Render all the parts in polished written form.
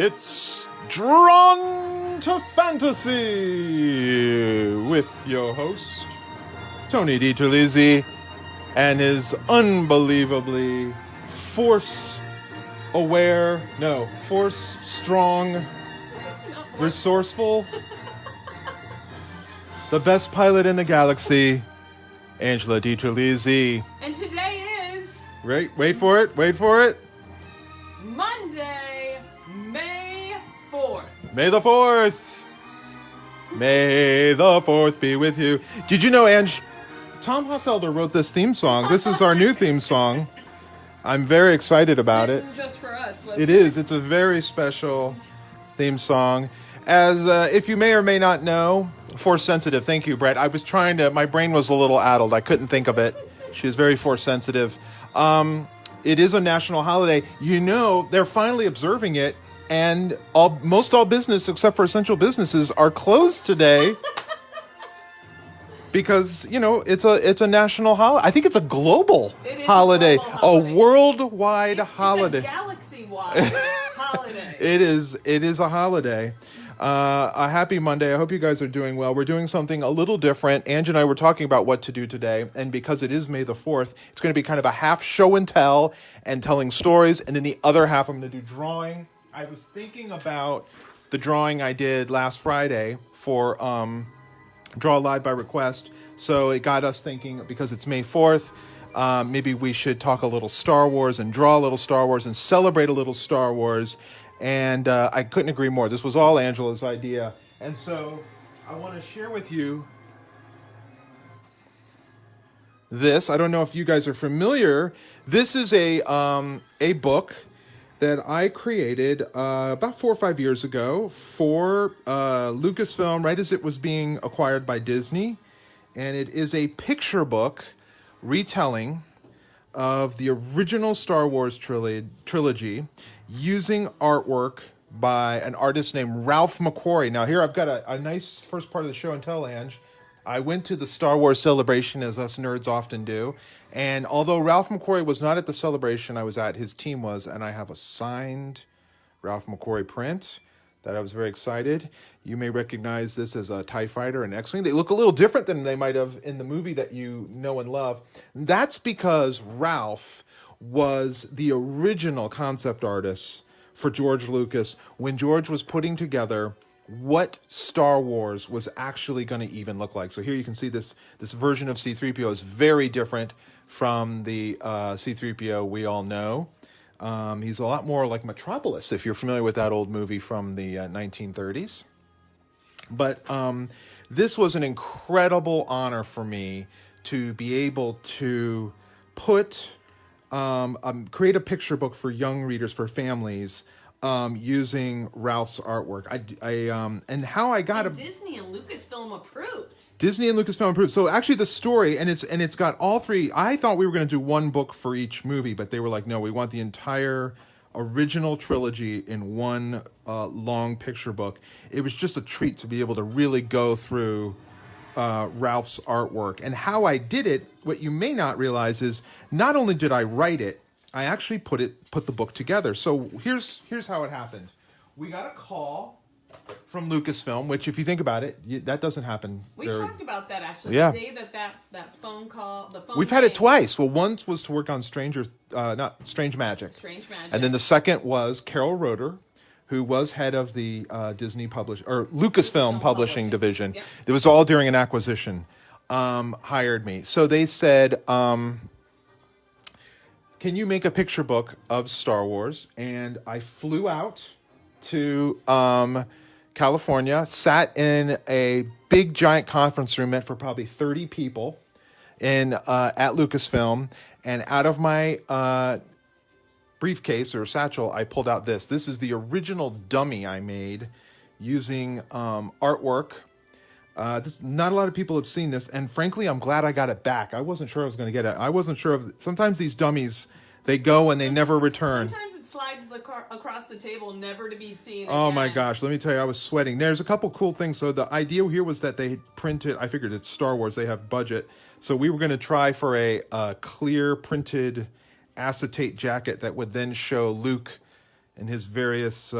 It's Drawn to Fantasy with your host, Tony DiTerlizzi, and his unbelievably force-strong, resourceful, the best pilot in the galaxy, Angela DiTerlizzi. And today is... Wait for it. Monday, May 4th. May the 4th. May the 4th be with you. Did you know, Ange, Tom Hoffelder wrote this theme song. This is our new theme song. I'm very excited about it. Just for us. It is. It's a very special theme song. As if you may or may not know, force sensitive. Thank you, Brett. I was my brain was a little addled. I couldn't think of it. She was very force sensitive. It is a national holiday. You know, they're finally observing it, and most all business, except for essential businesses, are closed today. Because, you know, it's a national holiday. I think it's a global holiday. A worldwide holiday. It's a galaxy-wide holiday. It is a holiday. A happy Monday. I hope you guys are doing well. We're doing something a little different. Ange and I were talking about what to do today, and because it is May the 4th, it's going to be kind of a half show and tell and telling stories, and then the other half I'm going to do drawing. I was thinking about the drawing I did last Friday for Draw Live by Request, so it got us thinking, because it's May 4th, maybe we should talk a little Star Wars and draw a little Star Wars and celebrate a little Star Wars. And I couldn't agree more. This was all Angela's idea. And so I want to share with you this. I don't know if you guys are familiar. This is a book that I created about 4 or 5 years ago for Lucasfilm, right as it was being acquired by Disney. And it is a picture book retelling of the original Star Wars trilogy using artwork by an artist named Ralph McQuarrie. Now here I've got a nice first part of the show and tell, Ange. I went to the Star Wars celebration, as us nerds often do, and although Ralph McQuarrie was not at the celebration I was at, his team was, and I have a signed Ralph McQuarrie print that I was very excited. You may recognize this as a TIE Fighter and X-Wing. They look a little different than they might have in the movie that you know and love. That's because Ralph was the original concept artist for George Lucas when George was putting together what Star Wars was actually going to even look like. So here you can see this version of C-3PO is very different from the C-3PO we all know. He's a lot more like Metropolis, if you're familiar with that old movie from the 1930s. But this was an incredible honor for me to be able to create a picture book for young readers, for families, using Ralph's artwork. And how I got Disney and Lucasfilm approved. So actually the story, and it's got all three. I thought we were going to do one book for each movie, but they were like, no, we want the entire original trilogy in one long picture book. It was just a treat to be able to really go through Ralph's artwork. And how I did it, what you may not realize is, not only did I write it, I actually put the book together. So here's how it happened. We got a call from Lucasfilm, which, if you think about it, that doesn't happen. We talked about that, actually. Yeah. The day that phone call, We've had it twice. Well, once was to work on Strange Magic. And then the second was Carol Roeder, who was head of the Lucasfilm Publishing Division. Yep. It was all during an acquisition, hired me. So they said, can you make a picture book of Star Wars? And I flew out to California, sat in a big giant conference room meant for probably 30 people at Lucasfilm, and out of my briefcase or satchel, I pulled out this. This is the original dummy I made using artwork. Not a lot of people have seen this, and frankly, I'm glad I got it back. I wasn't sure I was going to get it. I wasn't sure sometimes these dummies, they go and they never return. Sometimes it slides across the table, never to be seen Oh again. my gosh, let me tell you, I was sweating. There's a couple cool things. So the idea here was that they printed, I figured it's Star Wars, they have budget. So we were going to try for a clear printed acetate jacket that would then show Luke and his various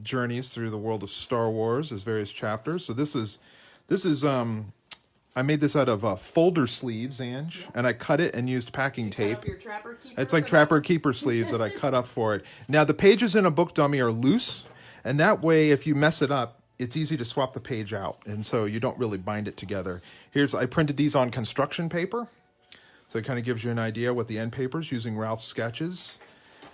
journeys through the world of Star Wars, his various chapters. So this is I made this out of folder sleeves, Ange, and I cut it and used packing tape. Cut up your Trapper Keeper It's like Trapper Keeper sleeves that I cut up for it. Now, the pages in a book dummy are loose, and that way, if you mess it up, it's easy to swap the page out, and so you don't really bind it together. I printed these on construction paper, so it kind of gives you an idea what the end paper is using Ralph's sketches.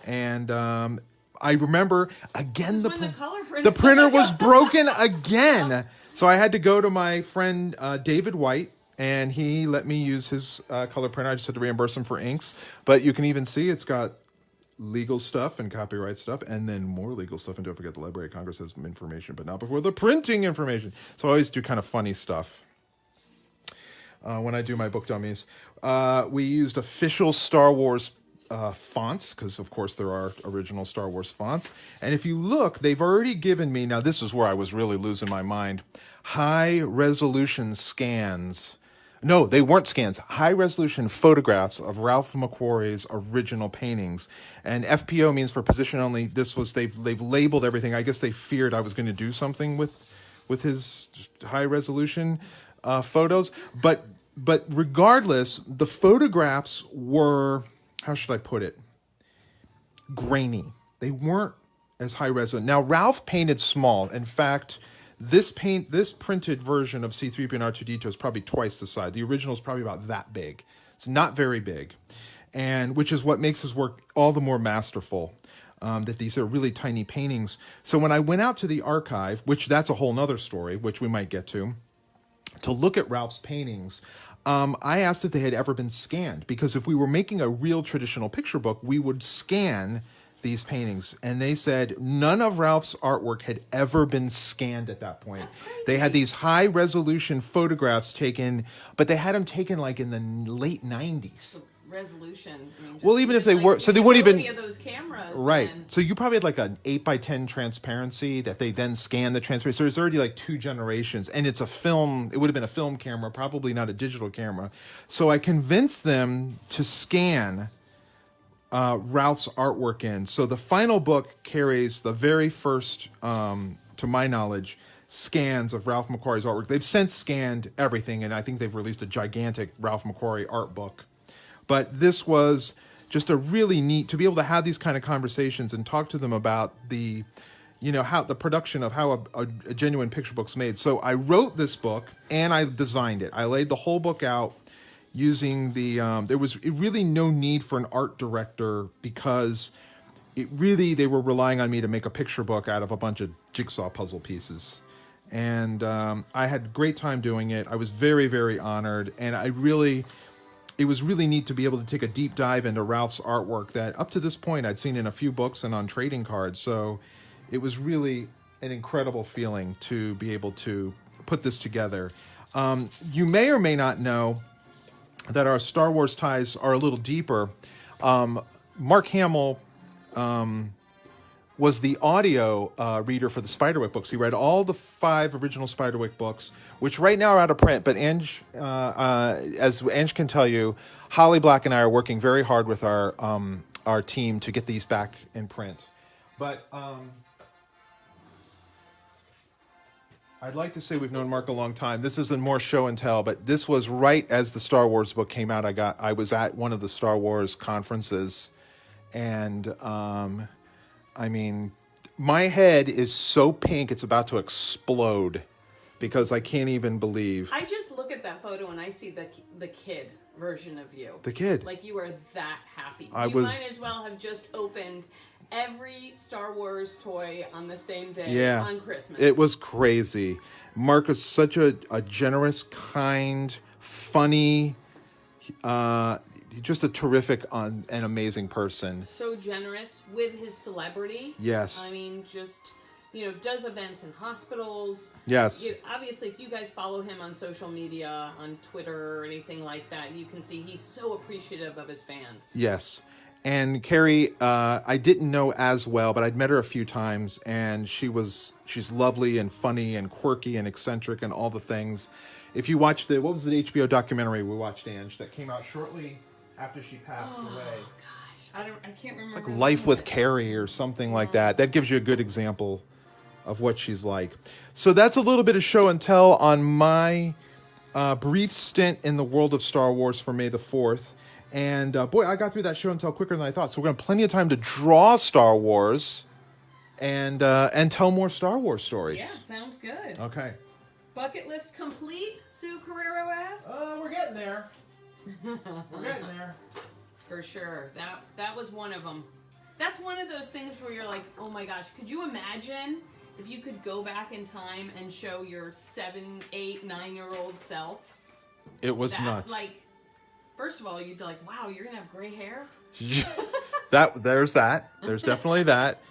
And I remember, again, the printer was broken again. So I had to go to my friend David White, and he let me use his color printer. I just had to reimburse him for inks. But you can even see it's got legal stuff and copyright stuff, and then more legal stuff. And don't forget, the Library of Congress has some information, but not before the printing information. So I always do kind of funny stuff when I do my book dummies. We used official Star Wars fonts, because of course there are original Star Wars fonts. And if you look, they've already given me, now this is where I was really losing my mind, high resolution scans. No, they weren't scans, high resolution photographs of Ralph McQuarrie's original paintings. And FPO means for position only. They've labeled everything. I guess they feared I was going to do something with his high resolution photos. But regardless, the photographs were, how should I put it, grainy. They weren't as high resolution. Now, Ralph painted small. In fact, this printed version of C-3PO and R2-D2 is probably twice the size. The original is probably about that big. It's not very big, and which is what makes his work all the more masterful, that these are really tiny paintings. So when I went out to the archive, which that's a whole nother story, which we might get to look at Ralph's paintings, I asked if they had ever been scanned, because if we were making a real traditional picture book, we would scan these paintings. And they said none of Ralph's artwork had ever been scanned at that point. They had these high resolution photographs taken, but they had them taken like in the late 90s. Resolution. I mean, well, even if they were, so they wouldn't even of those cameras. Right. Then. So you probably had like an 8x10 transparency that they then scan the transparency. So there's already like 2 generations, and it's a film. It would have been a film camera, probably not a digital camera. So I convinced them to scan Ralph's artwork in. So the final book carries the very first, to my knowledge, scans of Ralph McQuarrie's artwork. They've since scanned everything, and I think they've released a gigantic Ralph McQuarrie art book. But this was just a really neat, to be able to have these kind of conversations and talk to them about the, how the production of how a genuine picture book's made. So I wrote this book and I designed it. I laid the whole book out using there was really no need for an art director, because they were relying on me to make a picture book out of a bunch of jigsaw puzzle pieces. And I had a great time doing it. I was very, very honored. And it was really neat to be able to take a deep dive into Ralph's artwork that up to this point I'd seen in a few books and on trading cards. So it was really an incredible feeling to be able to put this together. You may or may not know that our Star Wars ties are a little deeper. Mark Hamill was the audio reader for the Spiderwick books. He read all the 5 original Spiderwick books, which right now are out of print. But Ange, as Ange can tell you, Holly Black and I are working very hard with our team to get these back in print. But I'd like to say we've known Mark a long time. This is more show and tell, but this was right as the Star Wars book came out. I was at one of the Star Wars conferences, and I mean, my head is so pink it's about to explode, because I can't even believe. I just look at that photo and I see the kid version of you. The kid. Like, you are that happy. I you was... might as well have just opened every Star Wars toy on the same day on Christmas. It was crazy. Mark is such a generous, kind, funny, just a terrific and amazing person. So generous with his celebrity. Yes. I mean, just, does events in hospitals. Yes. Obviously, if you guys follow him on social media, on Twitter or anything like that, you can see he's so appreciative of his fans. Yes. And Carrie, I didn't know as well, but I'd met her a few times, and she's lovely and funny and quirky and eccentric and all the things. If you watch what was the HBO documentary we watched, Ange, that came out shortly after she passed away? Gosh, I can't remember. Like Life with Carrie or something like that. That gives you a good example of what she's like. So that's a little bit of show and tell on my brief stint in the world of Star Wars for May the 4th. And boy, I got through that show and tell quicker than I thought. So we're going to have plenty of time to draw Star Wars and tell more Star Wars stories. Yeah, sounds good. Okay. Bucket list complete, Sue Carrero asked. We're getting there. We're getting there. For sure. That was one of them. That's one of those things where you're like, oh my gosh, could you imagine if you could go back in time and show your 7, 8, 9-year-old self? It was nuts. Like, first of all, you'd be like, wow, you're going to have gray hair? There's that. There's definitely that.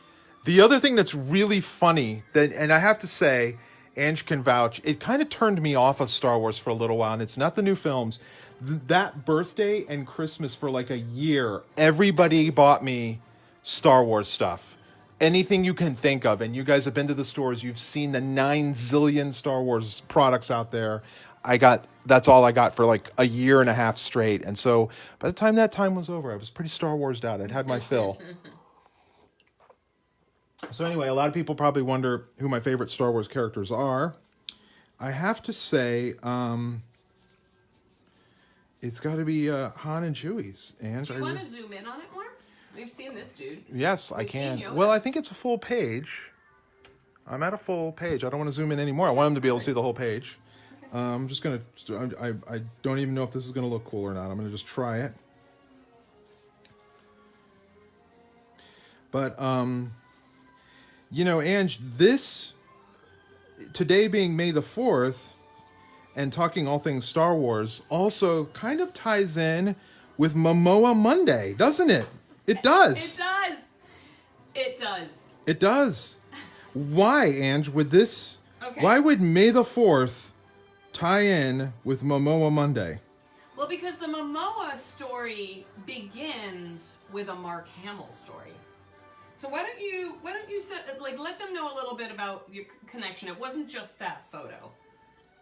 The other thing that's really funny, and I have to say, Ange can vouch, it kind of turned me off of Star Wars for a little while, and it's not the new films. That birthday and Christmas for like a year, everybody bought me Star Wars stuff. Anything you can think of, and you guys have been to the stores, you've seen the 9 zillion Star Wars products out there. That's all I got for like a year and a half straight. And so by the time that time was over, I was pretty Star Warsed out. I'd had my fill. So anyway, a lot of people probably wonder who my favorite Star Wars characters are. I have to say, it's got to be Han and Chewie's. And do you want to zoom in on it more? We've seen this dude. Yes, I can. Well, I think it's a full page. I'm at a full page. I don't want to zoom in anymore. I want him to be able to see the whole page. I'm just going to... I don't even know if this is going to look cool or not. I'm going to just try it. But, you know, Ange, this... Today being May the 4th... and talking all things Star Wars also kind of ties in with Momoa Monday, doesn't it? It does. It does. It does. It does. Why, Ange, would this... Okay. Why would May the 4th tie in with Momoa Monday? Well, because the Momoa story begins with a Mark Hamill story. So why don't you let them know a little bit about your connection? It wasn't just that photo.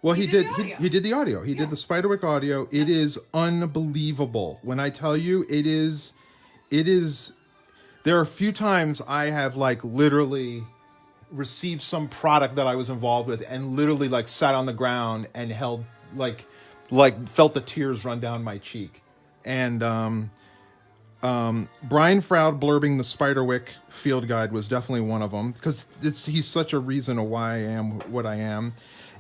Well, he did the audio. He Yeah. did the Spiderwick audio. It is unbelievable. When I tell you, it is, there are a few times I have like literally received some product that I was involved with and literally like sat on the ground and held like felt the tears run down my cheek. And Brian Froud blurbing the Spiderwick field guide was definitely one of them, because he's such a reason of why I am what I am.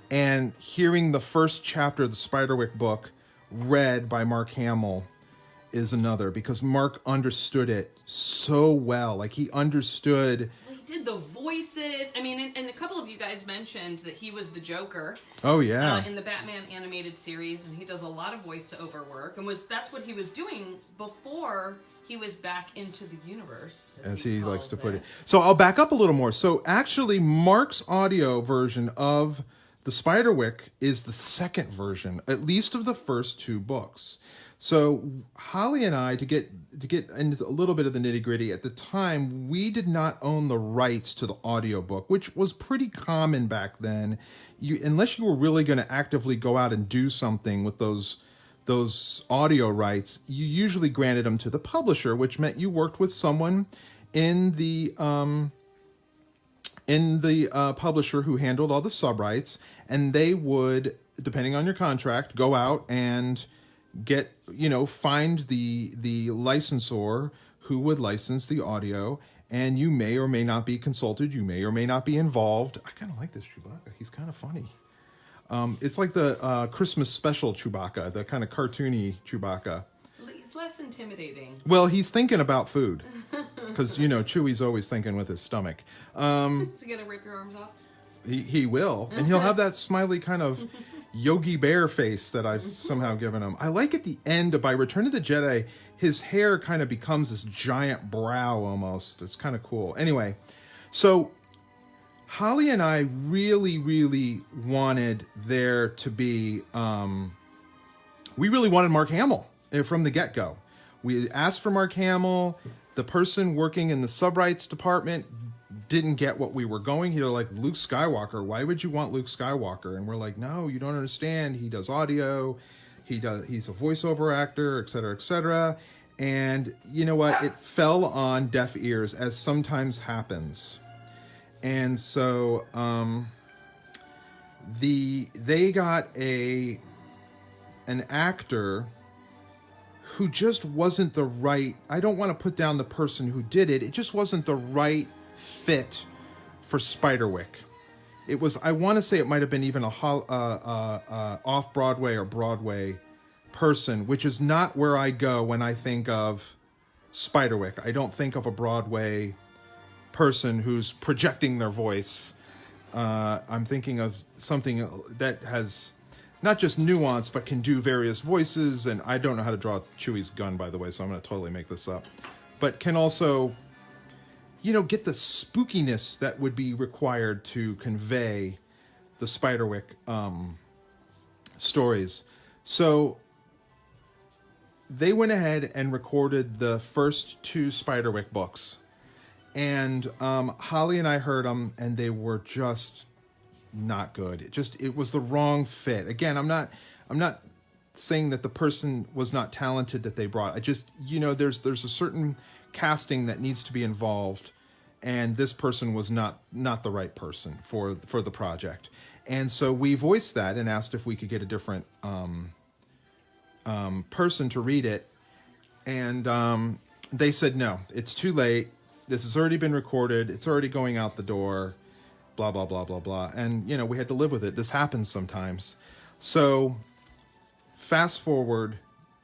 And hearing the first chapter of the Spiderwick book read by Mark Hamill is another, because Mark understood it so well. Like, he understood... He did the voices. I mean, and a couple of you guys mentioned that he was the Joker. Oh, yeah. In the Batman animated series, and he does a lot of voiceover work. And that's what he was doing before he was back into the universe, as he likes to put it. So I'll back up a little more. So actually, Mark's audio version of... The Spiderwick is the second version, at least of the first 2 books. So Holly and I, to get into a little bit of the nitty gritty, at the time, we did not own the rights to the audiobook, which was pretty common back then. Unless you were really going to actively go out and do something with those audio rights, you usually granted them to the publisher, which meant you worked with someone in the publisher who handled all the sub-rights, and they would, depending on your contract, go out and get, find the licensor who would license the audio, and you may or may not be consulted, you may or may not be involved. I kind of like this Chewbacca. He's kind of funny. It's like the Christmas special Chewbacca, the kind of cartoony Chewbacca. He's less intimidating. Well, he's thinking about food, because, Chewie's always thinking with his stomach. Is he going to rip your arms off? He will, and he'll have that smiley kind of Yogi Bear face that I've somehow given him. I like at the end, by Return of the Jedi, his hair kind of becomes this giant brow almost. It's kind of cool. Anyway, so Holly and I really, really wanted there to be... we really wanted Mark Hamill from the get-go. We asked for Mark Hamill. The person working in the sub-rights department didn't get what we were going. They're like, Luke Skywalker, why would you want Luke Skywalker? And we're like, no, you don't understand. He does audio. He's a voiceover actor, et cetera, et cetera. And you know what? It fell on deaf ears, as sometimes happens. And so they got an actor who just wasn't the right, I don't want to put down the person who did it, it just wasn't the right fit for Spiderwick. It was, I want to say it might have been even a off-Broadway or Broadway person, which is not where I go when I think of Spiderwick. I don't think of a Broadway person who's projecting their voice. I'm thinking of something that has not just nuance, but can do various voices. And I don't know how to draw Chewie's gun, by the way, so I'm going to totally make this up. But can also, you know, get the spookiness that would be required to convey the Spiderwick stories. So they went ahead and recorded the first 2 Spiderwick books. And Holly and I heard them, and they were just not good. It was the wrong fit. Again, I'm not saying that the person was not talented that they brought. I just, you know, there's a certain casting that needs to be involved, and this person was not the right person for the project. And so we voiced that and asked if we could get a different person to read it, and they said no, it's too late. This has already been recorded. It's already going out the door. Blah, blah, blah, blah, blah. And, you know, we had to live with it. This happens sometimes. So fast forward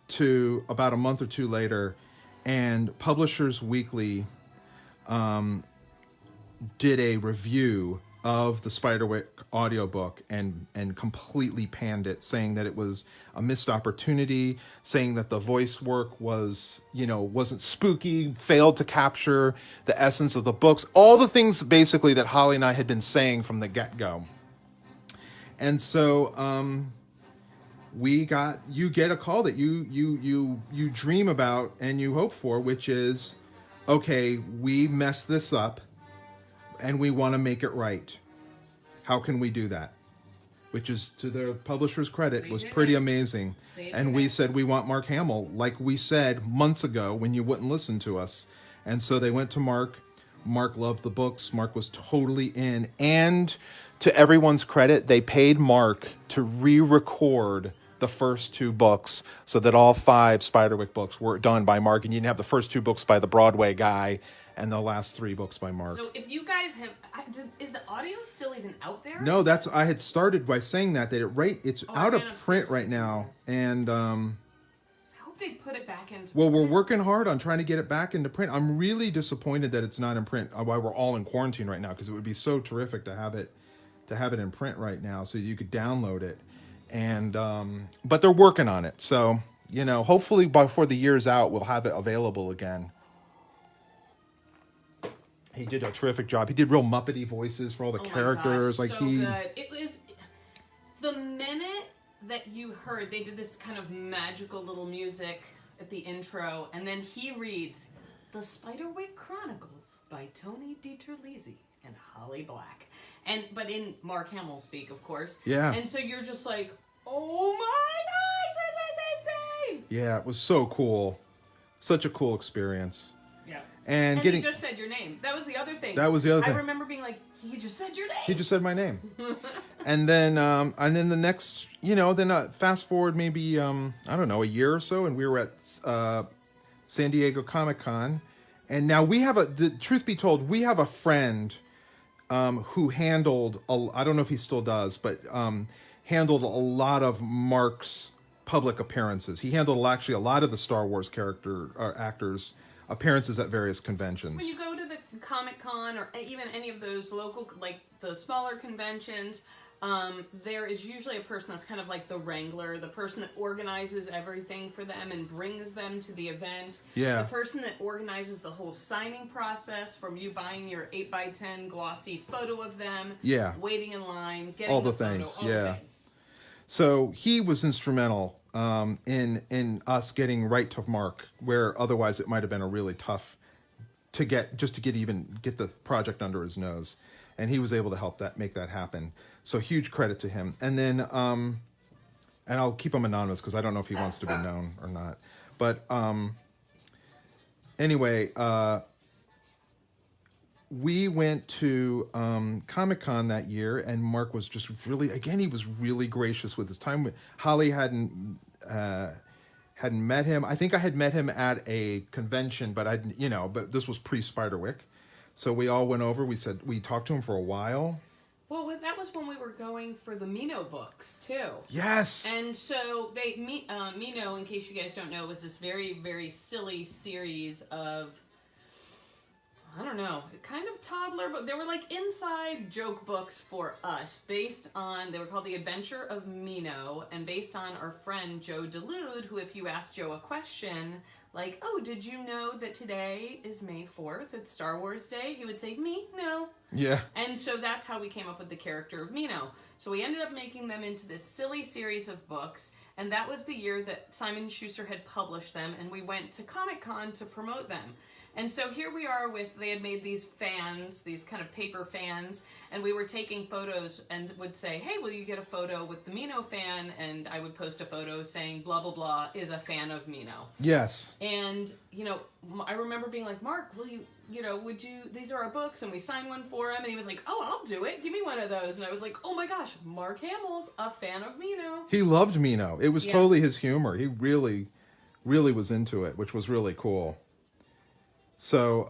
to about a month or 2 later, and Publishers Weekly did a review of the Spiderwick audiobook and completely panned it, saying that it was a missed opportunity, saying that the voice work was, you know, wasn't spooky, failed to capture the essence of the books, all the things basically that Holly and I had been saying from the get-go. And so you get a call that you dream about and you hope for, which is, okay, we messed this up and we want to make it right. How can we do that? Which is, to the publisher's credit, was pretty amazing. And we said, we want Mark Hamill, like we said months ago when you wouldn't listen to us. And so they went to Mark. Mark loved the books. Mark was totally in. And to everyone's credit, they paid Mark to re-record the first 2 books so that all 5 Spiderwick books were done by Mark. And you didn't have the first 2 books by the Broadway guy and the last 3 books by Mark. So if you guys have, is the audio still even out there? No, I had started by saying that it's out of print right now, and I hope they put it back into. Well, we're working hard on trying to get it back into print. I'm really disappointed that it's not in print while we're all in quarantine right now, because it would be so terrific to have it in print right now, so you could download it. And but they're working on it, so you know, hopefully before the year's out, we'll have it available again. He did a terrific job. He did real Muppety voices for all the characters. Gosh, so good. It was the minute that you heard they did this kind of magical little music at the intro, and then he reads The Spiderwick Chronicles by Tony DiTerlizzi and Holly Black, but in Mark Hamill speak, of course. Yeah. And so you're just like, oh my gosh, this is insane! Yeah, it was so cool. Such a cool experience. Yeah. And he just said your name. That was the other thing. I remember being like, he just said your name. He just said my name. And then the next, you know, fast forward maybe, I don't know, a year or so, and we were at San Diego Comic-Con. And now the truth be told, we have a friend who handled, I don't know if he still does, but handled a lot of Mark's public appearances. He handled actually a lot of the Star Wars actors' appearances at various conventions. When you go to the Comic-Con or even any of those local, like the smaller conventions, there is usually a person that's kind of like the wrangler, the person that organizes everything for them and brings them to the event. Yeah. The person that organizes the whole signing process, from you buying your 8x10 glossy photo of them, yeah, waiting in line, getting all the photo, things, all yeah. the things. So he was instrumental in us getting right to Mark, where otherwise it might have been a really tough to get the project under his nose, and he was able to make that happen. So huge credit to him. And then and I'll keep him anonymous because I don't know if he wants to be known or not. But Anyway, we went to Comic-Con that year, and Mark was just really, again, he was really gracious with his time. Holly hadn't met him. I think I had met him at a convention, but but this was pre-Spiderwick. So we all went over. We talked to him for a while. Well, that was when we were going for the Mino books, too. Yes. And so Mino, in case you guys don't know, was this very, very silly series of, I don't know, kind of toddler, but they were like inside joke books for us they were called The Adventure of Mino, and based on our friend Joe Delude, who, if you asked Joe a question, like, oh, did you know that today is May 4th? It's Star Wars Day? He would say, me? No. Yeah. And so that's how we came up with the character of Mino. So we ended up making them into this silly series of books, and that was the year that Simon & Schuster had published them, and we went to Comic-Con to promote them. And so here we are they had made these fans, these kind of paper fans, and we were taking photos and would say, hey, will you get a photo with the Mino fan? And I would post a photo saying, blah, blah, blah, is a fan of Mino. Yes. And, I remember being like, Mark, will you, would you, these are our books, and we signed one for him, and he was like, oh, I'll do it, give me one of those. And I was like, oh my gosh, Mark Hamill's a fan of Mino. He loved Mino. It was totally his humor. He really, really was into it, which was really cool. So,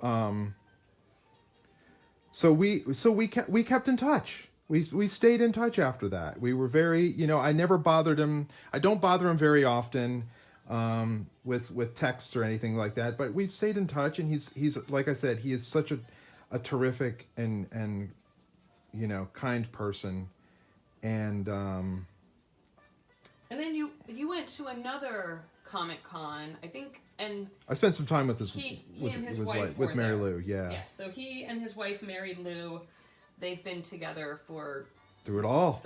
we kept in touch. We stayed in touch after that. We were very, I never bothered him. I don't bother him very often, with texts or anything like that, but we've stayed in touch, and he's, like I said, he is such a terrific and kind person. And then you went to another Comic-Con, I think, and I spent some time with his wife with Mary Lou. Yeah. Yes. So he and his wife, Mary Lou, they've been together through it all.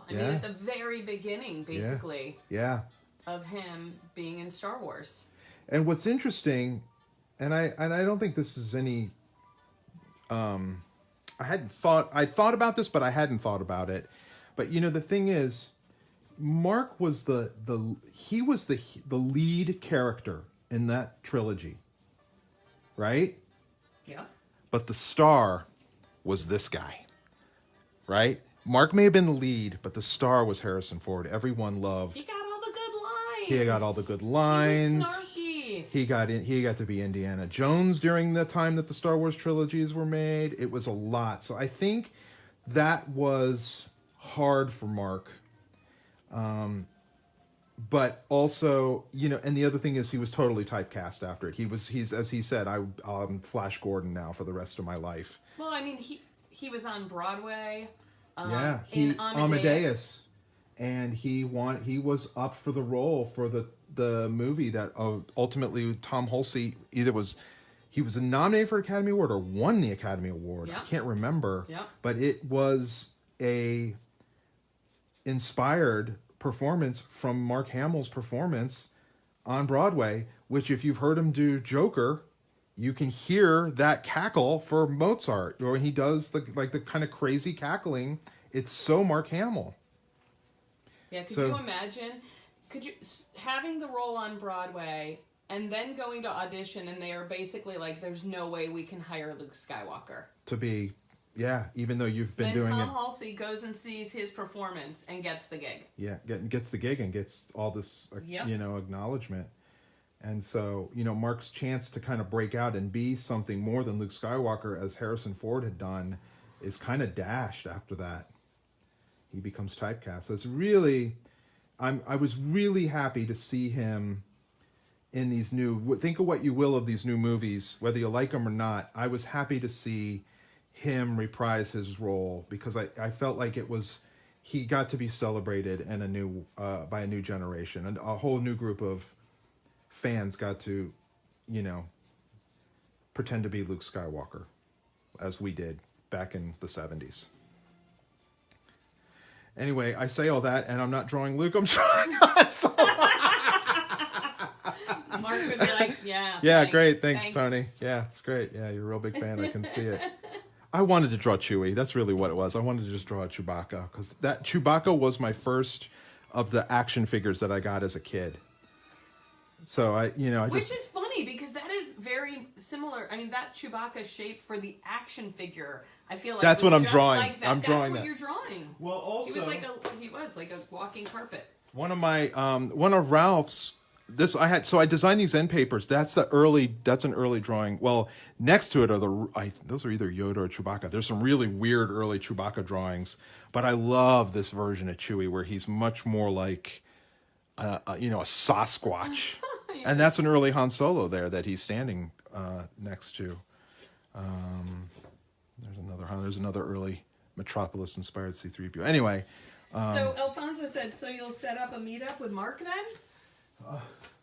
I mean, at the very beginning, basically. Yeah. Of him being in Star Wars. And what's interesting, and I don't think this is any. I thought about this, but I hadn't thought about it. But the thing is, Mark was the lead character in that trilogy, right? Yeah. But the star was this guy, right? Mark may have been the lead, but the star was Harrison Ford. Everyone loved. He got all the good lines. He got all the good lines. He was snarky. He got to be Indiana Jones during the time that the Star Wars trilogies were made. It was a lot. So I think that was hard for Mark. But also, and the other thing is he was totally typecast after it. He's as he said, I'm Flash Gordon now for the rest of my life. Well, I mean, he was on Broadway. He in Amadeus, and he was up for the role for the movie that ultimately Tom Hulsey he was nominated for an Academy Award or won the Academy Award. Yep. I can't remember. Yep. But it was a inspired performance from Mark Hamill's performance on Broadway, which if you've heard him do Joker, you can hear that cackle for Mozart, or when he does the kind of crazy cackling. It's so Mark Hamill. Yeah, could you imagine? Having the role on Broadway and then going to audition, and they are basically like, "There's no way we can hire Luke Skywalker." To be, even though you've been doing it. Then Tom Halsey goes and sees his performance and gets the gig. Yeah, gets the gig and gets all this, acknowledgement. And so, Mark's chance to kind of break out and be something more than Luke Skywalker, as Harrison Ford had done, is kind of dashed after that. He becomes typecast. So it's really, I was really happy to see him in these think of what you will of these new movies, whether you like them or not. I was happy to see him reprise his role, because I felt like he got to be celebrated in by a new generation, and a whole new group of fans got to, pretend to be Luke Skywalker, as we did back in the 70s. Anyway, I say all that, and I'm not drawing Luke, I'm drawing Han Solo. Mark would be like, yeah. Yeah, great, thanks, Tony. Yeah, it's great. Yeah, you're a real big fan, I can see it. I wanted to draw Chewie. That's really what it was. I wanted to just draw Chewbacca, because that Chewbacca was my first of the action figures that I got as a kid. So which is funny, because that is very similar. I mean, that Chewbacca shape for the action figure, I feel like that's was what I'm just drawing. Like that. I'm drawing That's what that. you're drawing. Well, also He was like a walking carpet. one of Ralph's. I designed these end papers. That's an early drawing. Well, next to it are those are either Yoda or Chewbacca. There's some really weird early Chewbacca drawings, but I love this version of Chewie where he's much more like, a Sasquatch, Yeah. and that's an early Han Solo there that he's standing next to. There's another early Metropolis inspired C-3PO. Anyway, So Alfonso said, "So you'll set up a meetup with Mark then?"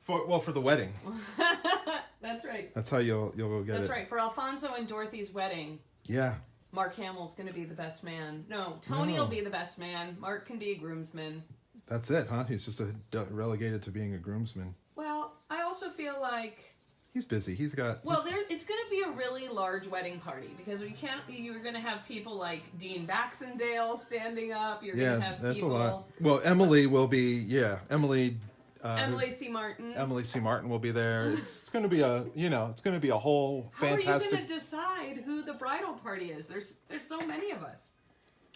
for the wedding. That's right. That's how you'll go get it. That's right. For Alfonso and Dorothy's wedding, Yeah. Mark Hamill's going to be the best man. No, Tony will be the best man. Mark can be a groomsman. That's it, huh? He's just relegated to being a groomsman. Well, I also feel like... He's busy. It's going to be a really large wedding party because you're going to have people like Dean Baxendale standing up. You're going to have that's people... a lot. Well, Emily will be, Emily C. Martin. Emily C. Martin will be there. It's going to be a whole fantastic... How are you going to decide who the bridal party is? There's so many of us.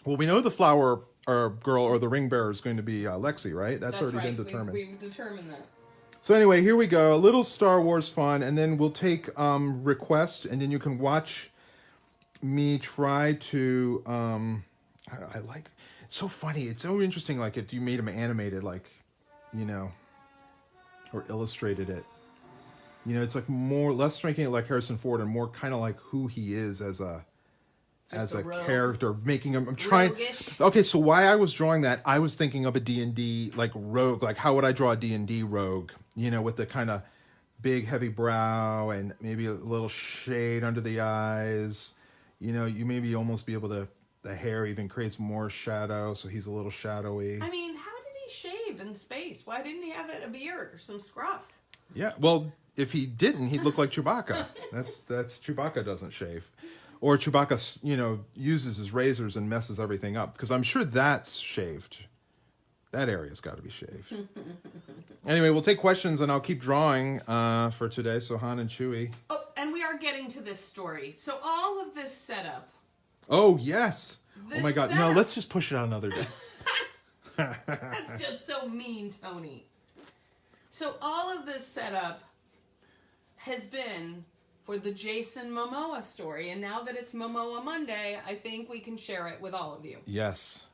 Well, we know the flower or girl or the ring bearer is going to be Lexi, right? That's already been determined. We've determined that. So anyway, here we go. A little Star Wars fun, and then we'll take requests, and then you can watch me try to... I like... It's so funny. It's so interesting, like, if you made them animated, like, or illustrated it. It's like less striking it like Harrison Ford and more kind of like who he is as a character, making him. I'm trying. Roguish. Okay, so why I was drawing that, I was thinking of a D&D like rogue. Like how would I draw a D&D rogue? With the kind of big, heavy brow and maybe a little shade under the eyes. You maybe almost be able to. The hair even creates more shadow, so he's a little shadowy. I mean, how did he shave in space? Why didn't he have a beard or some scruff? Yeah, well, if he didn't, he'd look like Chewbacca. That's Chewbacca doesn't shave. Or Chewbacca, uses his razors and messes everything up. Because I'm sure that's shaved. That area's got to be shaved. Anyway, we'll take questions and I'll keep drawing for today. So Han and Chewie. Oh, and we are getting to this story. So all of this setup. Oh, yes. This oh, my God. setup. No, let's just push it out another day. That's just so mean, Tony. So all of this setup has been... for the Jason Momoa story. And now that it's Momoa Monday, I think we can share it with all of you. Yes.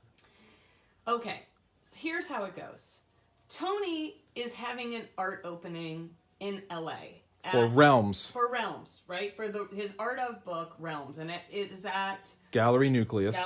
Okay, here's how it goes. Tony is having an art opening in LA. For Realms. For Realms, right? For his art of book, Realms. And it is at... Gallery Nucleus.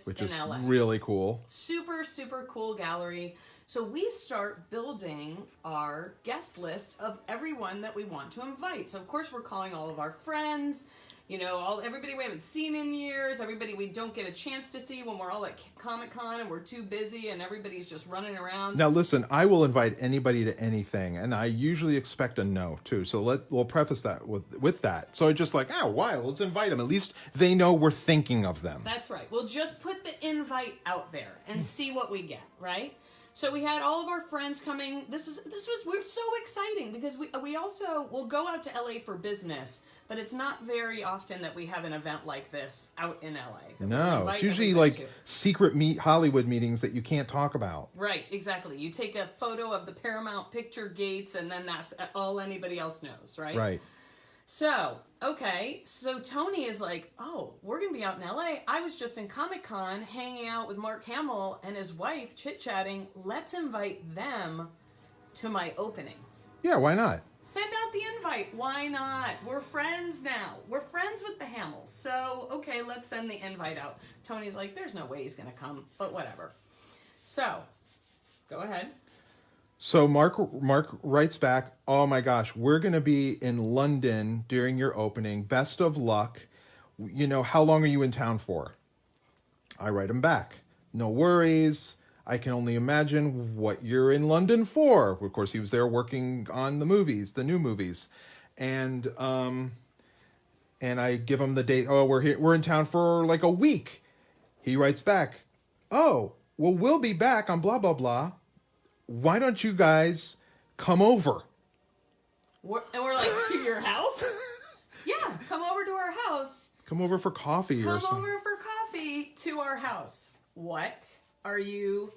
Which is LA. Really cool. Super, super cool gallery. So we start building our guest list of everyone that we want to invite. So of course we're calling all of our friends, everybody we haven't seen in years, everybody we don't get a chance to see when we're all at Comic-Con and we're too busy and everybody's just running around. Now listen, I will invite anybody to anything, and I usually expect a no too. So we'll preface that with that. So just like, why? Let's invite them. At least they know we're thinking of them. That's right. We'll just put the invite out there and see what we get, right? So we had all of our friends coming. We're so exciting because we also will go out to LA for business, but it's not very often that we have an event like this out in LA. No, it's usually like secret Hollywood meetings that you can't talk about. Right, exactly. You take a photo of the Paramount picture gates and then that's all anybody else knows, right? Right. So, okay, so Tony is like, oh, we're going to be out in LA. I was just in Comic-Con hanging out with Mark Hamill and his wife chit-chatting. Let's invite them to my opening. Yeah, why not? Send out the invite. Why not? We're friends now. We're friends with the Hamills. So, okay, let's send the invite out. Tony's like, there's no way he's going to come, but whatever. So, go ahead. So Mark writes back, oh my gosh, we're going to be in London during your opening. Best of luck. How long are you in town for? I write him back. No worries. I can only imagine what you're in London for. Of course, he was there working on the new movies. And I give him the date. Oh, we're in town for like a week. He writes back, oh, well, we'll be back on blah, blah, blah. Why don't you guys come over? And we're like, to your house? Yeah, come over to our house. Come over for coffee or something. Come over for coffee to our house. What? Are you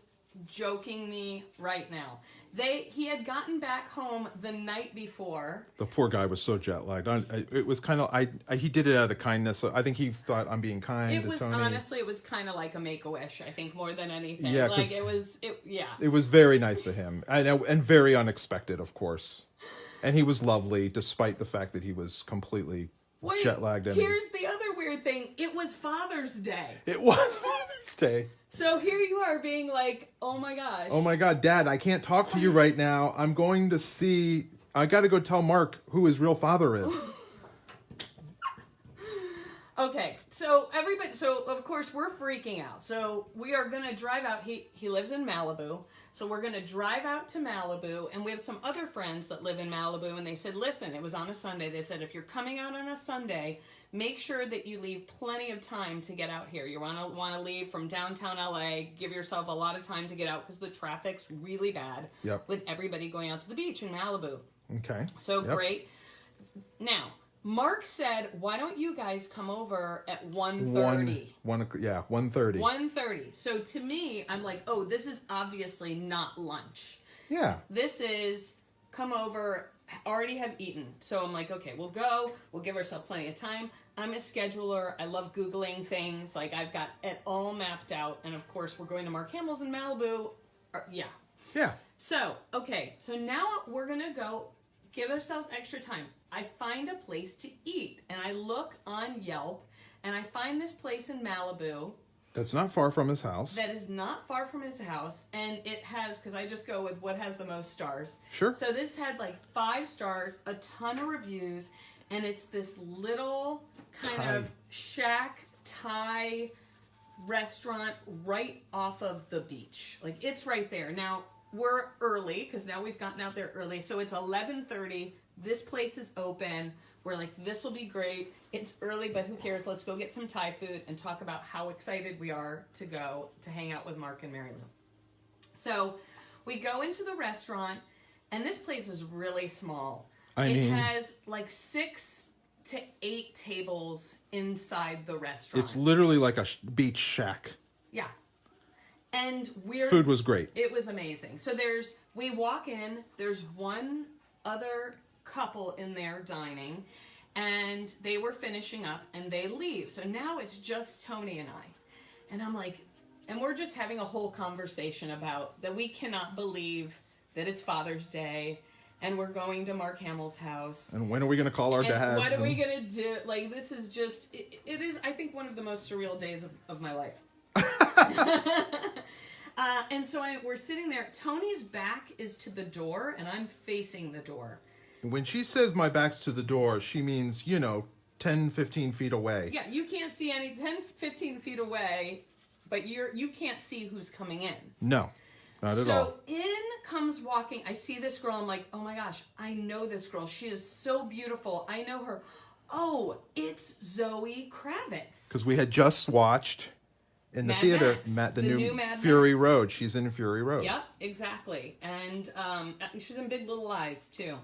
joking me right now? He had gotten back home the night before. The poor guy was so jet lagged. It was kind of he did it out of kindness. I think he thought I'm being kind. It was to Tony. Honestly, it was kind of like a Make-A-Wish. I think more than anything. Yeah, like it was. It was very nice of him, and very unexpected, of course. And he was lovely, despite the fact that he was completely jet lagged. Here's the other weird thing. It was Father's Day. It was Father's Day. So here you are being like, oh my gosh. Oh my God, Dad, I can't talk to you right now. I got to go tell Mark who his real father is. Okay, so of course we're freaking out. So we are going to drive out. He lives in Malibu. So we're going to drive out to Malibu, and we have some other friends that live in Malibu, and they said, listen, it was on a Sunday. They said, if you're coming out on a Sunday, make sure that you leave plenty of time to get out here. You want to leave from downtown LA, give yourself a lot of time to get out because the traffic's really bad with everybody going out to the beach in Malibu. Okay. So great. Now, Mark said, why don't you guys come over at 1:30? 1:30. 1:30. So to me, I'm like, oh, this is obviously not lunch. Yeah. This is come over, already have eaten. So I'm like, okay, we'll go. We'll give ourselves plenty of time. I'm a scheduler. I love Googling things. Like, I've got it all mapped out. And of course, we're going to Mark Hamill's in Malibu. Yeah. Yeah. So, okay. So now we're going to go give ourselves extra time. I find a place to eat, and I look on Yelp, and I find this place in Malibu. That's not far from his house. That is not far from his house, and it has, because I just go with what has the most stars. Sure. So this had like 5 stars, a ton of reviews, and it's this little kind of shack Thai restaurant right off of the beach. Like, it's right there. Now, we're early, because now we've gotten out there early, so it's 11:30. This place is open. We're like, this will be great. It's early, but who cares? Let's go get some Thai food and talk about how excited we are to go to hang out with Mark and Mary Lou. So we go into the restaurant, and this place is really small. It has like 6 to 8 tables inside the restaurant. It's literally like a beach shack. Yeah. And food was great. It was amazing. So we walk in, there's one other couple in there dining, and they were finishing up, and they leave. So now it's just Tony and I. And I'm like, and we're just having a whole conversation about that we cannot believe that it's Father's Day, and we're going to Mark Hamill's house. And when are we going to call our dads? What are we going to do? Like, this is just, it is, I think, one of the most surreal days of my life. And so we're sitting there. Tony's back is to the door, and I'm facing the door. When she says my back's to the door, she means, 10, 15 feet away. Yeah, you can't see 10, 15 feet away, but you can't see who's coming in. No, not at all. So in comes walking, I see this girl, I'm like, oh my gosh, I know this girl. She is so beautiful. I know her. Oh, it's Zoe Kravitz. Because we had just watched in the theater, the new Mad Fury Max. Road. She's in Fury Road. Yep, exactly. And she's in Big Little Lies, too.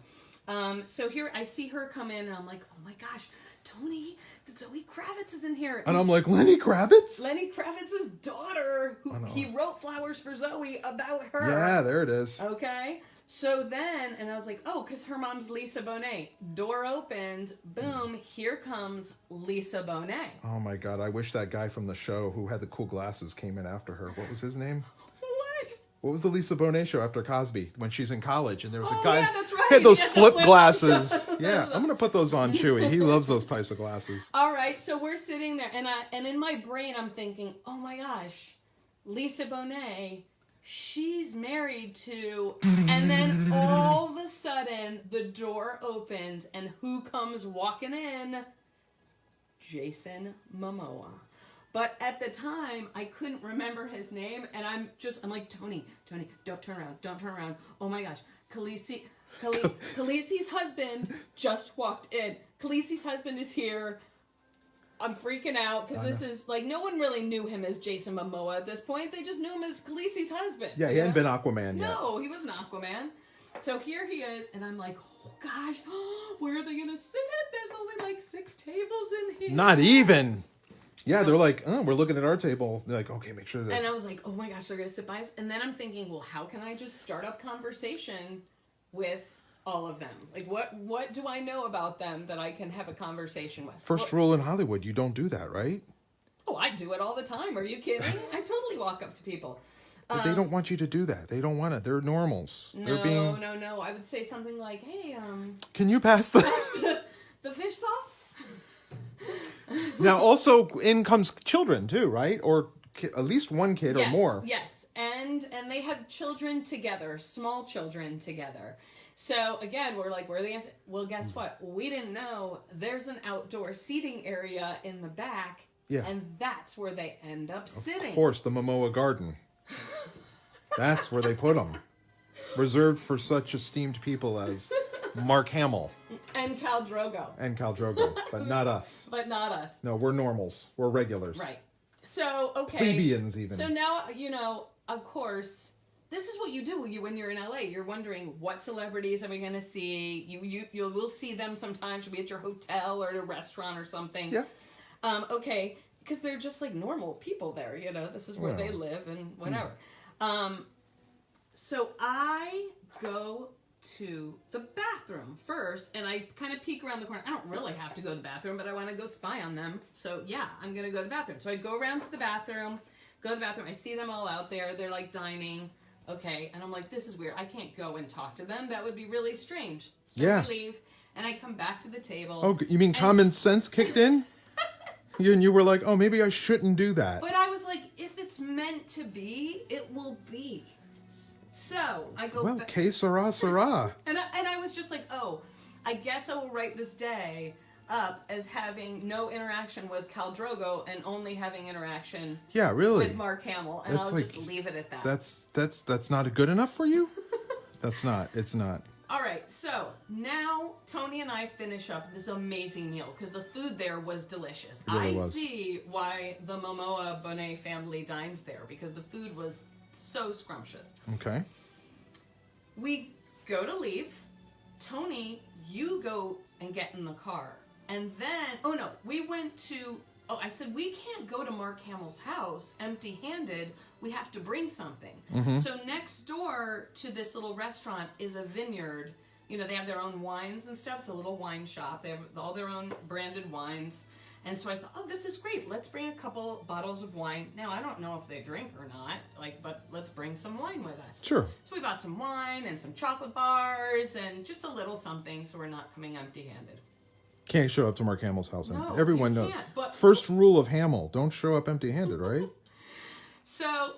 So here, I see her come in, and I'm like, oh my gosh, Tony, Zoe Kravitz is in here. And I'm like, Lenny Kravitz? Lenny Kravitz's daughter, who he wrote Flowers for Zoe about her. Yeah, there it is. Okay. So then, and I was like, oh, because her mom's Lisa Bonet. Door opened, boom, here comes Lisa Bonet. Oh my God, I wish that guy from the show who had the cool glasses came in after her. What was his name? What was the Lisa Bonet show after Cosby when she's in college and there was a guy that's right. who had those flip glasses. Yeah, I'm gonna put those on Chewy. He loves those types of glasses. All right, so we're sitting there, and in my brain I'm thinking, oh my gosh, Lisa Bonet, she's married to, and then all of a sudden the door opens, and who comes walking in? Jason Momoa. But at the time, I couldn't remember his name, and I'm like, Tony, don't turn around. Oh my gosh, Khaleesi's husband just walked in. Khaleesi's husband is here. I'm freaking out, because this is, like, no one really knew him as Jason Momoa at this point. They just knew him as Khaleesi's husband. Yeah, he hadn't been Aquaman yet. No, he wasn't Aquaman. So here he is, and I'm like, oh gosh, where are they gonna sit? There's only like 6 tables in here. Not even. Yeah, they're like, oh, we're looking at our table. They're like, okay, make sure that. And I was like, oh my gosh, they're gonna sit by us. And then I'm thinking, well, how can I just start up conversation with all of them? Like, what do I know about them that I can have a conversation with? First rule in Hollywood, you don't do that, right? Oh, I do it all the time. Are you kidding? I totally walk up to people. But they don't want you to do that. They don't want it. They're normals. No, They're being... no. I would say something like, hey, Can you pass the... the fish sauce? Now, also, in comes children, too, right? Or at least one kid or more. Yes, and they have children together, small children together. So, again, we're like, where are the answers? Well, guess what? We didn't know there's an outdoor seating area in the back. Yeah. And that's where they end up sitting. Of course, the Momoa Garden. That's where they put them. Reserved for such esteemed people as Mark Hamill. And Khal Drogo. But not us. But not us. No, we're normals. We're regulars. Right. So, okay. Plebeians, even. So now, of course, this is what you do when you're in LA. You're wondering, what celebrities are we going to see? You will see them sometimes. You'll be at your hotel or at a restaurant or something. Yeah. Okay. Because they're just like normal people there, This is where they live and whatever. So I go to the bathroom first, and I kind of peek around the corner. I don't really have to go to the bathroom, but I want to go spy on them. So yeah, I'm going to go to the bathroom. So I go around to the bathroom, I see them all out there. They're like dining. Okay. And I'm like, this is weird. I can't go and talk to them. That would be really strange. So yeah. I leave, and I come back to the table. Oh, you mean common sense kicked in? And you were like, oh, maybe I shouldn't do that. But I was like, if it's meant to be, it will be. So I go well, back. que sera, sera. And I was just like, oh, I guess I will write this day up as having no interaction with Khal Drogo and only having interaction with Mark Hamill. And I'll just leave it at that. That's not good enough for you? It's not. All right, so now Tony and I finish up this amazing meal because the food there was delicious. Really was. See why the Momoa Bonet family dines there because the food was so scrumptious. Okay. We go to leave. Tony, you go and get in the car. And then, we went to... I said, we can't go to Mark Hamill's house empty-handed. We have to bring something. Mm-hmm. So next door to this little restaurant is a vineyard. They have their own wines and stuff. It's a little wine shop. They have all their own branded wines. And so I said, oh, this is great. Let's bring a couple bottles of wine. Now, I don't know if they drink or not, but let's bring some wine with us. Sure. So we bought some wine and some chocolate bars and just a little something so we're not coming empty-handed. Can't show up to Mark Hamill's house. No, everyone you knows. can't, but... First rule of Hamill, don't show up empty-handed, right? So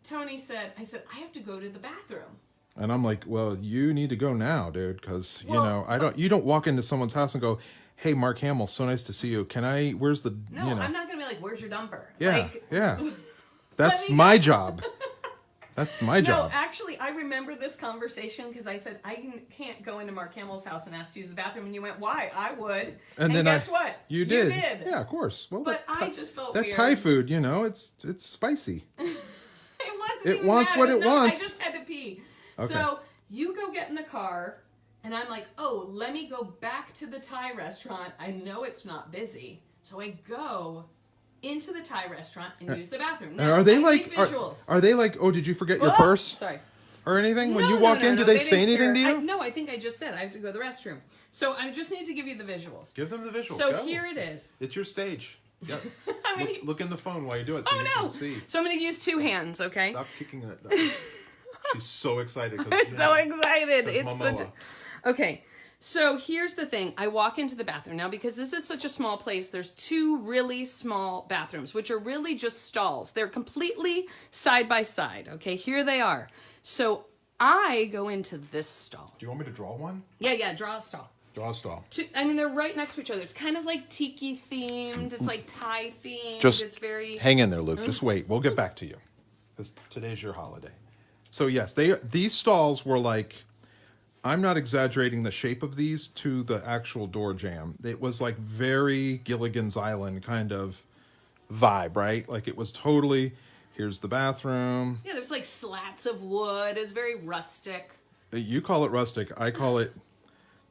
Tony said, I have to go to the bathroom. And I'm like, well, you need to go now, dude, because, you don't walk into someone's house and go, hey, Mark Hamill, so nice to see you. Where's the, No, I'm not going to be like, where's your dumper? Yeah, yeah. That's my job. That's my job. No, actually, I remember this conversation because I said, I can't go into Mark Hamill's house and ask to use the bathroom. And you went, why? I would. And then guess what? You did. Yeah, of course. Well, but I just felt that weird. Thai food, it's spicy. It wants what it wants. I just had to pee. Okay. So you go get in the car, and I'm like, oh, let me go back to the Thai restaurant. I know it's not busy. So I go into the Thai restaurant and use the bathroom. Now, are they are they like, oh, did you forget your purse? Sorry. Or anything? When you walk in, do they say anything to you? No, I think I just said I have to go to the restroom. So I just need to give you the visuals. Give them the visuals. So here it is. It's your stage. Yep. Look in the phone while you do it so you can see. So I'm going to use 2 hands, okay? Stop kicking it. She's so excited. I'm so excited. It's such a... Okay. So here's the thing. I walk into the bathroom. Now, because this is such a small place, there's 2 really small bathrooms, which are really just stalls. They're completely side by side. Okay, here they are. So I go into this stall. Do you want me to draw one? Yeah, draw a stall. Draw a stall. They're right next to each other. It's kind of like tiki themed. It's like Thai themed. It's very... Hang in there, Luke. Just wait. We'll get back to you. Because today's your holiday. So yes, these stalls were like... I'm not exaggerating the shape of these to the actual door jamb. It was like very Gilligan's Island kind of vibe, right? Like it was totally, here's the bathroom. Yeah, there's like slats of wood. It was very rustic. You call it rustic. I call it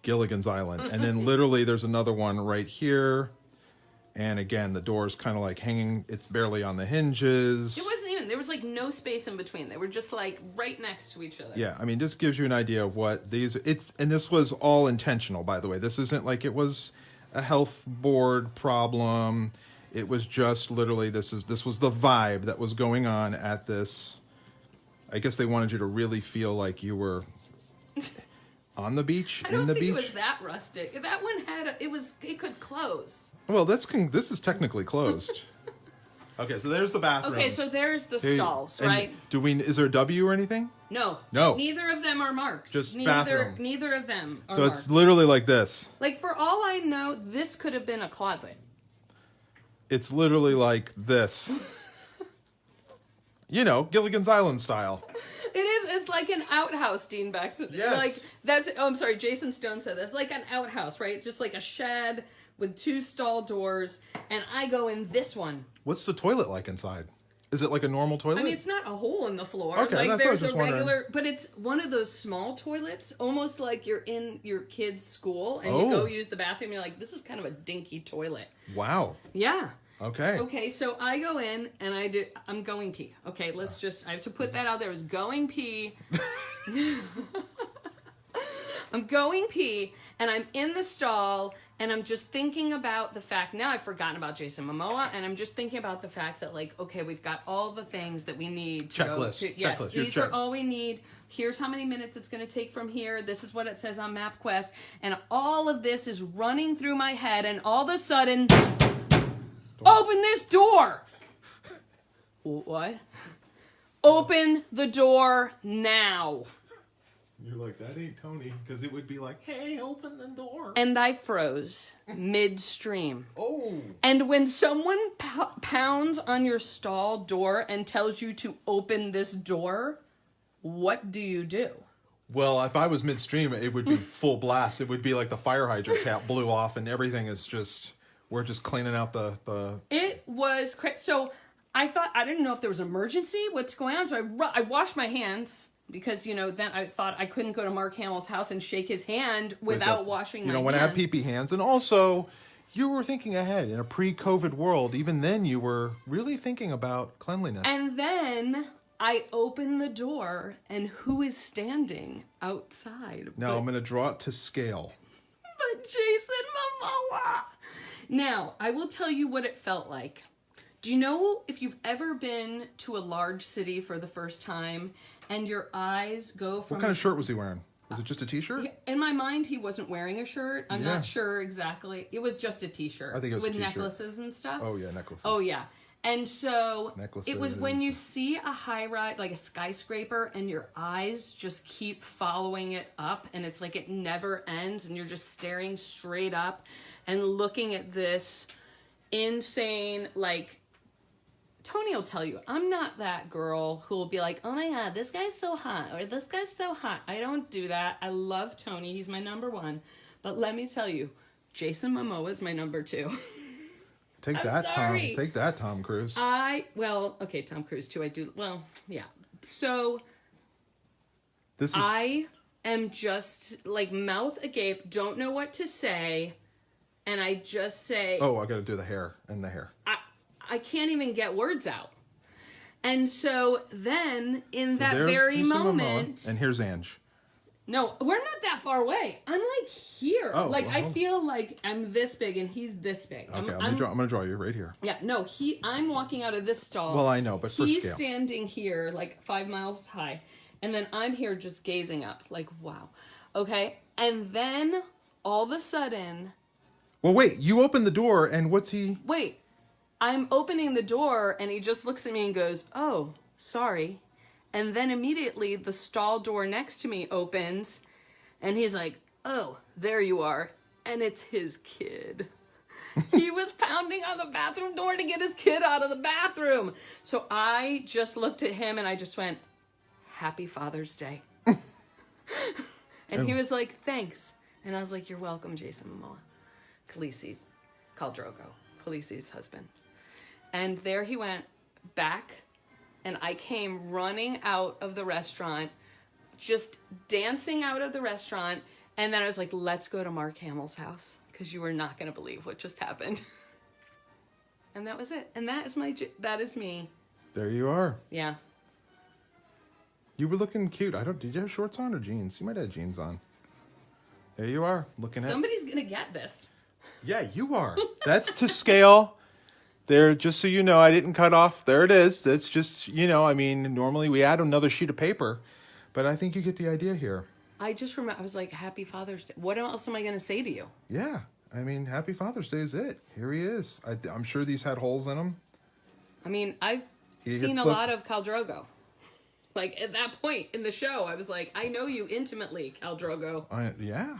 Gilligan's Island. And then literally there's another one right here. And again, the door's kind of like hanging. It's barely on the hinges. It wasn't even. There was like no space in between. They were just like right next to each other. Yeah, I mean, this gives you an idea of what these. And this was all intentional, by the way. This isn't like it was a health board problem. It was just literally this was the vibe that was going on at this. I guess they wanted you to really feel like you were on the beach, I don't think it was that rustic. That one had it could close. Well, this is technically closed. Okay, so there's the bathroom. Okay, so there's the stalls, right? Is there a W or anything? No. No. Neither of them are marked. Just bathroom. Neither of them are so marked. It's literally like this. Like, for all I know, this could have been a closet. It's literally like this. You know, Gilligan's Island style. It is. It's like an outhouse, Dean Baxter. Yes. Like, that's. Oh, I'm sorry. Jason Stone said this. Like an outhouse, right? Just like a shed with 2 stall doors, and I go in this one. What's the toilet like inside? Is it like a normal toilet? I mean, it's not a hole in the floor. Okay, like that's what I was there's just a regular, wondering. but it's one of those small toilets, almost like you're in your kid's school and you Oh. go use the bathroom. You're like, this is kind of a dinky toilet. Wow. Yeah. Okay. Okay, so I go in and I'm going pee. Okay, I have to put that out there. I was going pee. I'm going pee, and I'm in the stall, and I'm just thinking about the fact, now I've forgotten about Jason Momoa, and I'm just thinking about the fact that, like, okay, we've got all the things that we need to Checklist. go to. Yes, Checklist. these are all we need. Here's how many minutes it's going to take from here. This is what it says on MapQuest. And all of this is running through my head, and all of a sudden, open this door! What? Open the door now. You're like, that ain't Tony, because it would be like, hey, open the door. And I froze midstream. Oh. And when someone pounds on your stall door and tells you to open this door, what do you do? Well, if I was midstream, it would be full blast. It would be like the fire hydrant tap blew off, and everything is just, we're just cleaning out the... It was crazy. So I thought, I didn't know if there was an emergency, what's going on. So I washed my hands. Because, then I thought I couldn't go to Mark Hamill's house and shake his hand without washing my hands. You don't want to have pee-pee hands. And also, you were thinking ahead. In a pre-COVID world, even then you were really thinking about cleanliness. And then I open the door, and who is standing outside? Now, I'm going to draw it to scale. But Jason Momoa! Now, I will tell you what it felt like. Do you know if you've ever been to a large city for the first time and your eyes go from... What kind of shirt was he wearing? Was it just a t-shirt? In my mind, he wasn't wearing a shirt. I'm not sure exactly. It was just a t-shirt. I think it was with a t-shirt. necklaces and stuff. Oh, yeah, necklaces. Oh, yeah. And so Necklaces. it was when you see a high-rise, like a skyscraper, and your eyes just keep following it up, and it's like it never ends, and you're just staring straight up and looking at this insane, like... Tony will tell you, I'm not that girl who will be like, oh my God, this guy's so hot, or this guy's so hot. I don't do that. I love Tony. He's my number 1. But let me tell you, Jason Momoa is my number 2. Take that, Tom. Take that, Tom Cruise. Okay, Tom Cruise too. Yeah. So, I am just like mouth agape, don't know what to say, and I just say... Oh, I gotta do the hair and the hair. I can't even get words out. And so then, in that There's very Jason moment... Momoa, and here's Ange. No, we're not that far away. I'm like here. Oh, like, I feel like I'm this big and he's this big. Okay, I'm gonna draw you right here. Yeah, no, I'm walking out of this stall. Well, I know, but for he's scale. standing here, like 5 miles high. And then I'm here just gazing up, like, wow. Okay, and then, all of a sudden... Well, wait, you open the door, and what's he... Wait. I'm opening the door, and he just looks at me and goes, oh, sorry. And then immediately the stall door next to me opens, and he's like, oh, there you are. And it's his kid. He was pounding on the bathroom door to get his kid out of the bathroom. So I just looked at him, and I just went, Happy Father's Day. And he was like, thanks. And I was like, you're welcome, Jason Momoa. Khaleesi's, Khal Drogo, Khaleesi's husband. And there he went back, and I came running out of the restaurant, just dancing out of the restaurant. And then I was like, let's go to Mark Hamill's house, because you are not going to believe what just happened. And that was it. And that is me. There you are. Yeah. You were looking cute. Did you have shorts on or jeans? You might have jeans on. There you are, looking at. Somebody's going to get this. Yeah, you are. That's to scale. There, just so you know, I didn't cut off. There it is. That's just, I mean, normally we add another sheet of paper, but I think you get the idea here. I just remember, I was like, Happy Father's Day. What else am I going to say to you? Yeah, I mean, Happy Father's Day is it. Here he is. I'm sure these had holes in them. I mean, I've seen a lot of Khal Drogo. Like, at that point in the show, I was like, I know you intimately, Khal Drogo. Yeah.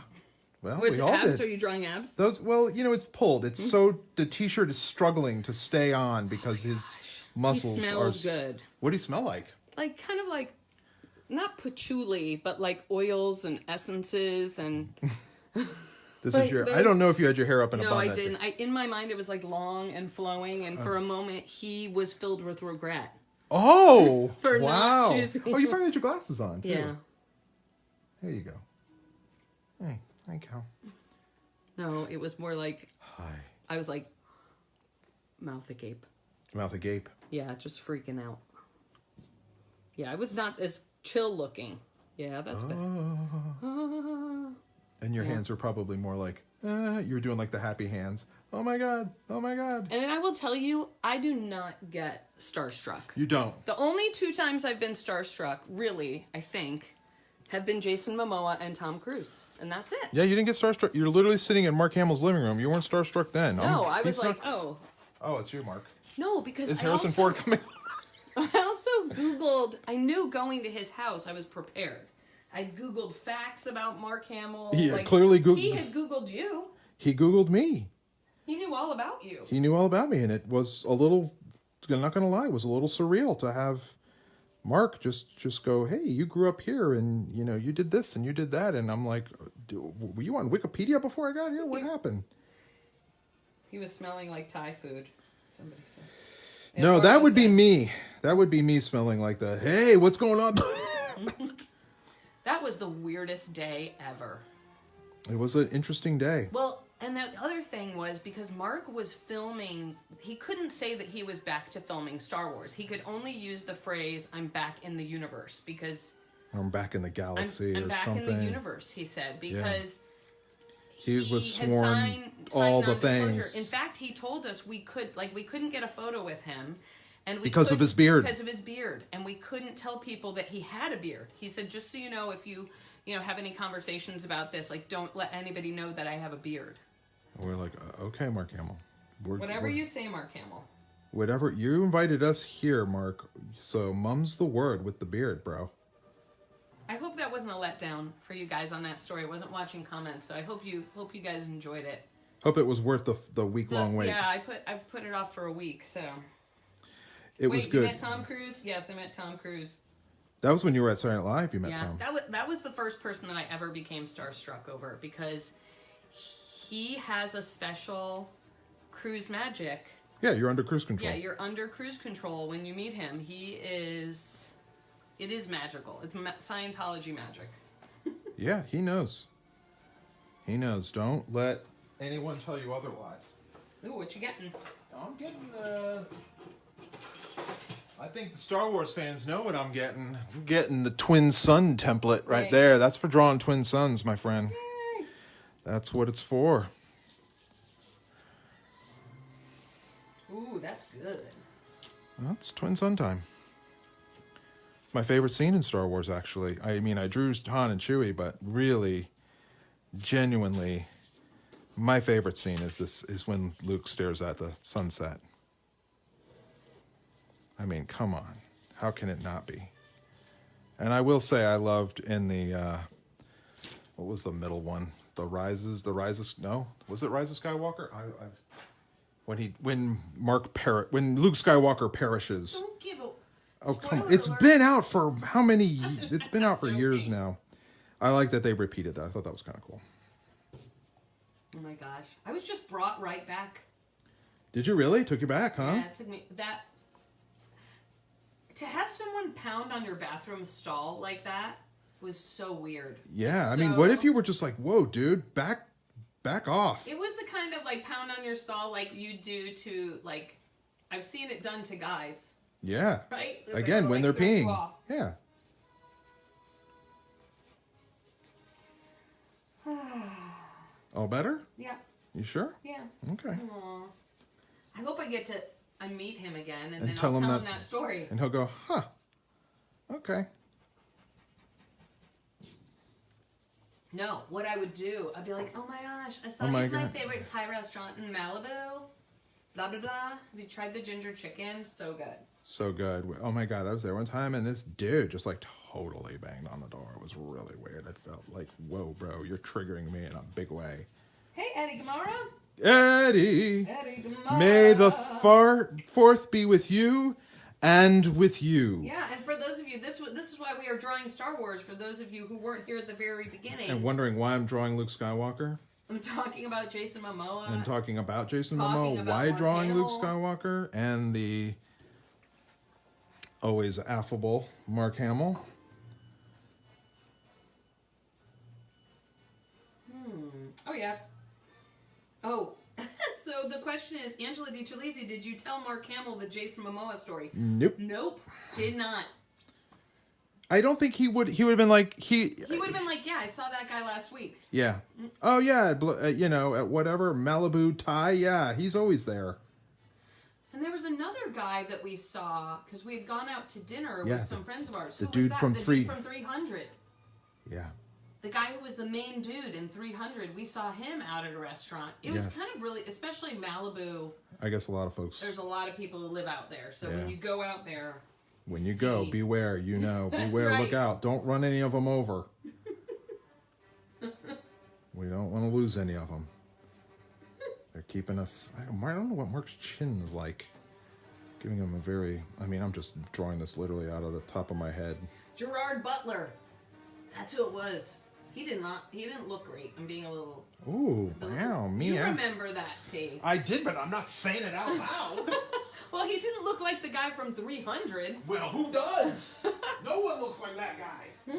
Well, Was we it all abs? did. Are you drawing abs? Well, it's pulled. It's so the t-shirt is struggling to stay on because his muscles He smelled good. What do you smell like? Like, kind of like, not patchouli, but like oils and essences and... This is your... I don't know if you had your hair up in a bun. No, I didn't. In my mind, it was like long and flowing, and for a moment, he was filled with regret. Oh! For wow. not choosing. Oh, you probably had your glasses on, too. Yeah. There you go. Hey, hi, Cal. No, it was more like... Hi. I was like, mouth agape. Mouth agape. Yeah, just freaking out. Yeah, I was not as chill looking. Yeah, that's bad. And your hands are probably more like, you were doing like the happy hands. Oh my God. Oh my God. And then I will tell you, I do not get starstruck. You don't. The only 2 times I've been starstruck, really, I think, have been Jason Momoa and Tom Cruise. And that's it. Yeah, you didn't get starstruck. You're literally sitting in Mark Hamill's living room. You weren't starstruck then. No, I was like, oh. Oh, it's you, Mark. No, because Is Harrison Ford coming? I also Googled, I knew going to his house, I was prepared. I Googled facts about Mark Hamill. Yeah, clearly Googled. He had Googled you. He Googled me. He knew all about you. He knew all about me, and it was a little, I'm not going to lie, it was a little surreal to have Mark just go, hey, you grew up here, and, you did this, and you did that, and I'm like, were you on Wikipedia before I got here? What happened? He was smelling like Thai food, somebody said. No, that would be me. That would be me smelling like the, hey, what's going on? That was the weirdest day ever. It was an interesting day. Well, and the other thing was because Mark was filming, he couldn't say that he was back to filming Star Wars. He could only use the phrase, I'm back in the universe, because... I'm back in the galaxy I'm or back something. in the universe, he said, because... Yeah. He was had sworn signed all the non-disclosure. things. In fact, he told us we couldn't get a photo with him, and because of his beard. Because of his beard, and we couldn't tell people that he had a beard. He said, just so you know, if you have any conversations about this, like, don't let anybody know that I have a beard. We're like, okay, Mark Hamill. Whatever you say, Mark Hamill. Whatever you invited us here, Mark. So mum's the word with the beard, bro. I hope that wasn't a letdown for you guys on that story. I wasn't watching comments, so I hope you guys enjoyed it. Hope it was worth the week-long wait. Yeah, I've put it off for a week, so. It was good. You met Tom Cruise? Yes, I met Tom Cruise. That was when you were at Saturday Night Live. You met Tom. That was the first person that I ever became starstruck over, because he has a special cruise magic. Yeah, you're under cruise control. Yeah, you're under cruise control when you meet him. It is magical. It's Scientology magic. Yeah, he knows. He knows. Don't let anyone tell you otherwise. Ooh, what you getting? I'm getting I think the Star Wars fans know what I'm getting. I'm getting the twin sun template right there. That's for drawing twin suns, my friend. Yay. That's what it's for. Ooh, that's good. Well, it's twin sun time. It's my favorite scene in Star Wars, actually. I mean, I drew Han and Chewie, but really, genuinely, my favorite scene is when Luke stares at the sunset. I mean, come on. How can it not be? And I will say I loved in the, what was the middle one? The Rise of, no? Was it Rise of Skywalker? When Luke Skywalker perishes. Don't give a... Oh, come on. Spoiler It's alert. been out for how many... It's been out for years now. I like that they repeated that. I thought that was kind of cool. Oh my gosh. I was just brought right back. Did you really? Took you back, huh? Yeah, it took me... To have someone pound on your bathroom stall like that was so weird. Yeah, I mean, what if you were just like, whoa, dude, back off. It was the kind of like pound on your stall like you do to like, I've seen it done to guys. Yeah. Right? Again, when they're peeing. Yeah. All better? Yeah. You sure? Yeah. Okay. Aww. I hope I get to meet him again and then tell I'll him tell him that story. And he'll go, huh. Okay. No, what I would do, I'd be like, oh my gosh, I saw you at my favorite Thai restaurant in Malibu. Blah, blah, blah. Have you tried the ginger chicken? So good. So good. Oh my God, I was there one time and this dude just like totally banged on the door. It was really weird. I felt like, whoa, bro, you're triggering me in a big way. Hey, Eddie Gamara. Eddie. Eddie Gamara. May the fourth be with you and with you. Yeah, and for those of you, this is why we are drawing Star Wars, for those of you who weren't here at the very beginning. And wondering why I'm drawing Luke Skywalker. I'm talking about Jason Momoa. And talking about Jason Momoa. Why drawing Luke Skywalker. And the always affable Mark Hamill. Oh, yeah. Oh, so the question is, Angela DiTerlizzi, did you tell Mark Hamill the Jason Momoa story? Nope. Nope. Did not. I don't think he would have been like, He would have been like, yeah, I saw that guy last week. Yeah. Oh, yeah, you know, at whatever, Malibu Thai, yeah, he's always there. And there was another guy that we saw, because we had gone out to dinner with some friends of ours. The Who dude was that? from The dude from 300. Yeah. The guy who was the main dude in 300, we saw him out at a restaurant. It was kind of really, especially Malibu. I guess a lot of folks. There's a lot of people who live out there. So when you go out there. When you go, beware, you know. Beware, right. Look out. Don't run any of them over. We don't want to lose any of them. They're keeping us. I don't know what Mark's chin is like. Giving him a very. I mean, I'm just drawing this literally out of the top of my head. Gerard Butler. That's who it was. He didn't look great. I'm being a little. Ooh, wow, me. You remember that, T. I did, but I'm not saying it out loud. Well, he didn't look like the guy from 300. Well, who does? No one looks like that guy. Right,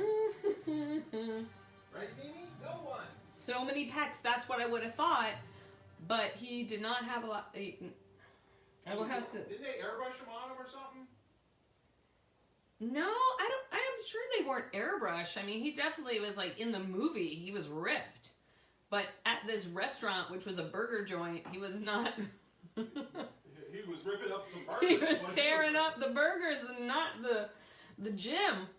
Mimi? No one. So many pecs. That's what I would have thought. But he did not have a lot. I will have to. Didn't they airbrush him on him or something? No, I'm sure they weren't airbrush. I mean, he definitely was like in the movie. He was ripped. But at this restaurant, which was a burger joint, he was not. He was ripping up some burgers. He was tearing up the burgers and not the gym.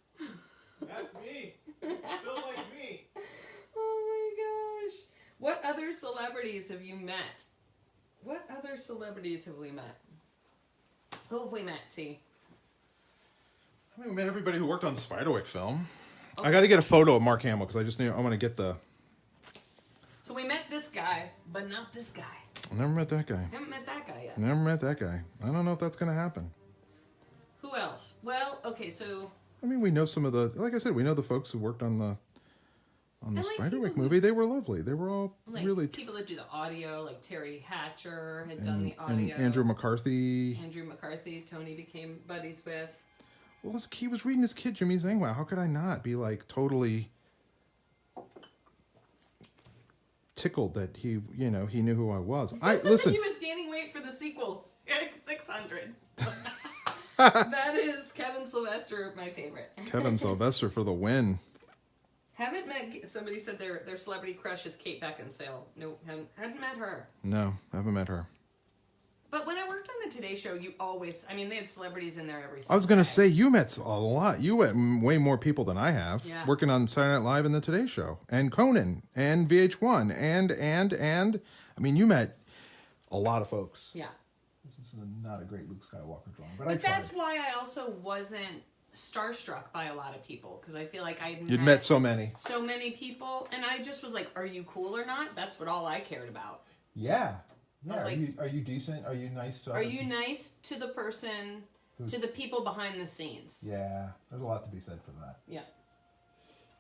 That's me. Built like me. Oh my gosh. What other celebrities have you met? What other celebrities have we met? Who have we met, T? I mean, we met everybody who worked on the Spiderwick film. Okay. I got to get a photo of Mark Hamill because I want to get the... So we met this guy, but not this guy. I never met that guy. Haven't met that guy yet. Never met that guy. I don't know if that's going to happen. Who else? Well, okay, so... I mean, we know some of the... Like I said, we know the folks who worked on the Spiderwick movie. They were lovely. They were all really... People that do the audio, like Terry Hatcher had done the audio. And Andrew McCarthy. Tony became buddies with. Well, he was reading his kid, Jimmy Zangwill. How could I not be, like, totally tickled that he knew who I was? Listen. He was gaining weight for the sequels. 600. That is Kevin Sylvester, my favorite. Kevin Sylvester for the win. Haven't met. Somebody said their celebrity crush is Kate Beckinsale. No, hadn't met her. No, haven't met her. But when I worked on the Today Show, they had celebrities in there every single I was going to day. say, you met a lot. You met way more people than I have. Yeah. Working on Saturday Night Live and the Today Show. And Conan. And VH1. And. I mean, you met a lot of folks. Yeah. This is not a great Luke Skywalker drawing. But that's why I also wasn't starstruck by a lot of people. Because I feel like You'd met so many. So many people. And I just was like, are you cool or not? That's what all I cared about. Yeah. Yeah, like, are you decent? Are you nice to? Are you nice to the person, to the people behind the scenes? Yeah, there's a lot to be said for that. Yeah.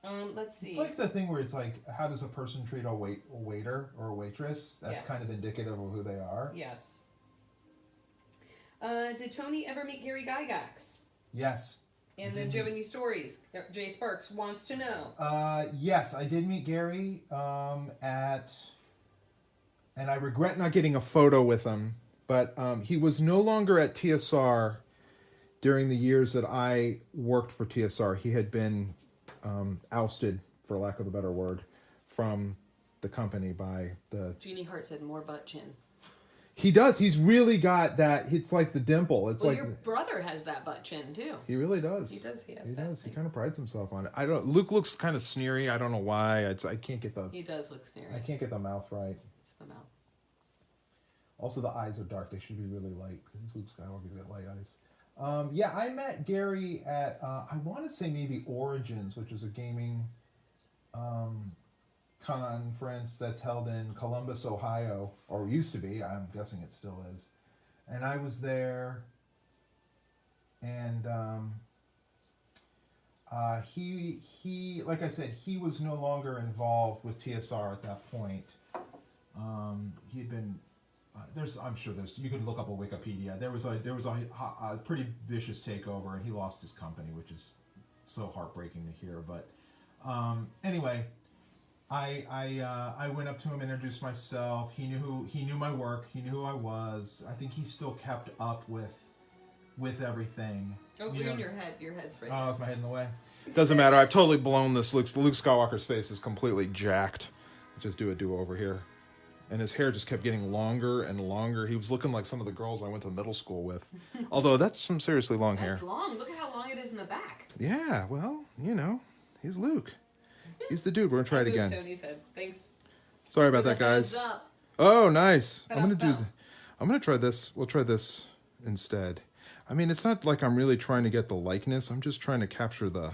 Let's see. It's like the thing where it's like, how does a person treat a waiter or a waitress? That's kind of indicative of who they are. Yes. Did Tony ever meet Gary Gygax? Yes. And then do you have any stories? Jay Sparks wants to know. Yes, I did meet Gary and I regret not getting a photo with him, but he was no longer at TSR during the years that I worked for TSR. He had been ousted, for lack of a better word, from the company by the... Jeannie Hart said more butt chin. He does. He's really got that. It's like the dimple. It's well, like your brother has that butt chin too. He really does. He does. He has he that. Does. He kind of prides himself on it. Luke looks kind of sneery. I don't know why. I can't get the... He does look sneery. I can't get the mouth right. It's the mouth. Also, the eyes are dark. They should be really light because Luke Skywalker's got light eyes. Yeah, I met Gary at, I want to say maybe Origins, which is a gaming conference that's held in Columbus, Ohio, or used to be. I'm guessing it still is. And I was there, and he, like I said, he was no longer involved with TSR at that point. He'd been... I'm sure you could look up a Wikipedia. There was a pretty vicious takeover, and he lost his company, which is so heartbreaking to hear. But anyway, I went up to him, introduced myself. He knew my work. He knew who I was. I think he still kept up with everything. Oh, you're in your head. Your head's right there. Oh, is my head in the way? Doesn't matter. I've totally blown this. Luke Skywalker's face is completely jacked. Just do a do-over here. And his hair just kept getting longer and longer. He was looking like some of the girls I went to middle school with. Although, that's some seriously long hair. That's long. Look at how long it is in the back. Yeah, well, he's Luke. He's the dude. We're going to try it again. Tony's head. Thanks. Sorry about that, guys. Heads up. Oh, nice. I'm going to try this. We'll try this instead. I mean, it's not like I'm really trying to get the likeness. I'm just trying to capture the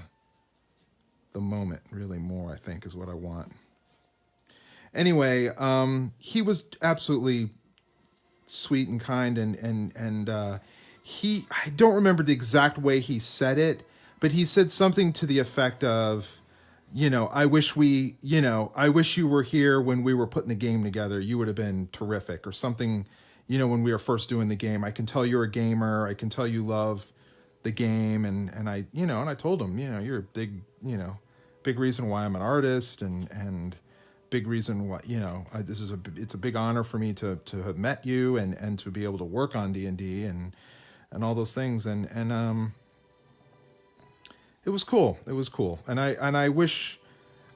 moment really more, I think, is what I want. Anyway, he was absolutely sweet and kind, and I don't remember the exact way he said it, but he said something to the effect of, I wish you were here when we were putting the game together. You would have been terrific, or something, when we were first doing the game. I can tell you're a gamer. I can tell you love the game, and I told him, you're a big reason why I'm an artist, and big reason why it's a big honor for me to have met you and to be able to work on D&D and all those things, and it was cool. And I wish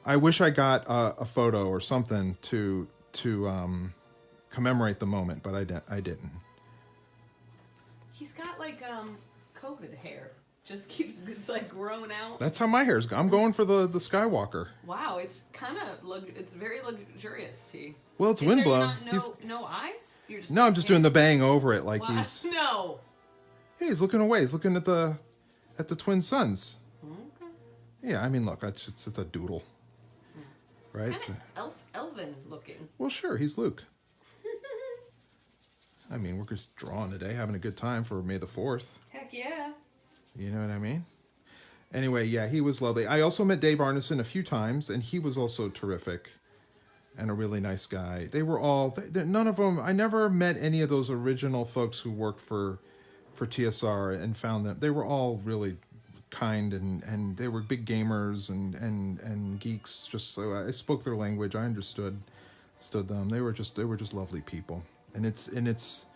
I got a photo or something to commemorate the moment, but I didn't. He's got like COVID hair. It's like grown out. That's how my hair's going. I'm going for the Skywalker. Wow, it's kind of it's very luxurious tea. Well, it's windblown. No eyes? No, I'm just doing the bang over it like he's... No. Hey, he's looking away. He's looking at the twin suns. Okay. Yeah, I mean, look, it's a doodle. Right? Kind of elven looking. Well, sure, he's Luke. I mean, we're just drawing today, having a good time for May the 4th. Heck yeah. You know what I mean? Anyway, yeah, he was lovely. I also met Dave Arneson a few times, and he was also terrific and a really nice guy. They were all... none of them... I never met any of those original folks who worked for TSR and found them... They were all really kind, and they were big gamers and geeks. Just so I spoke their language. I understood them. They were just lovely people. And it's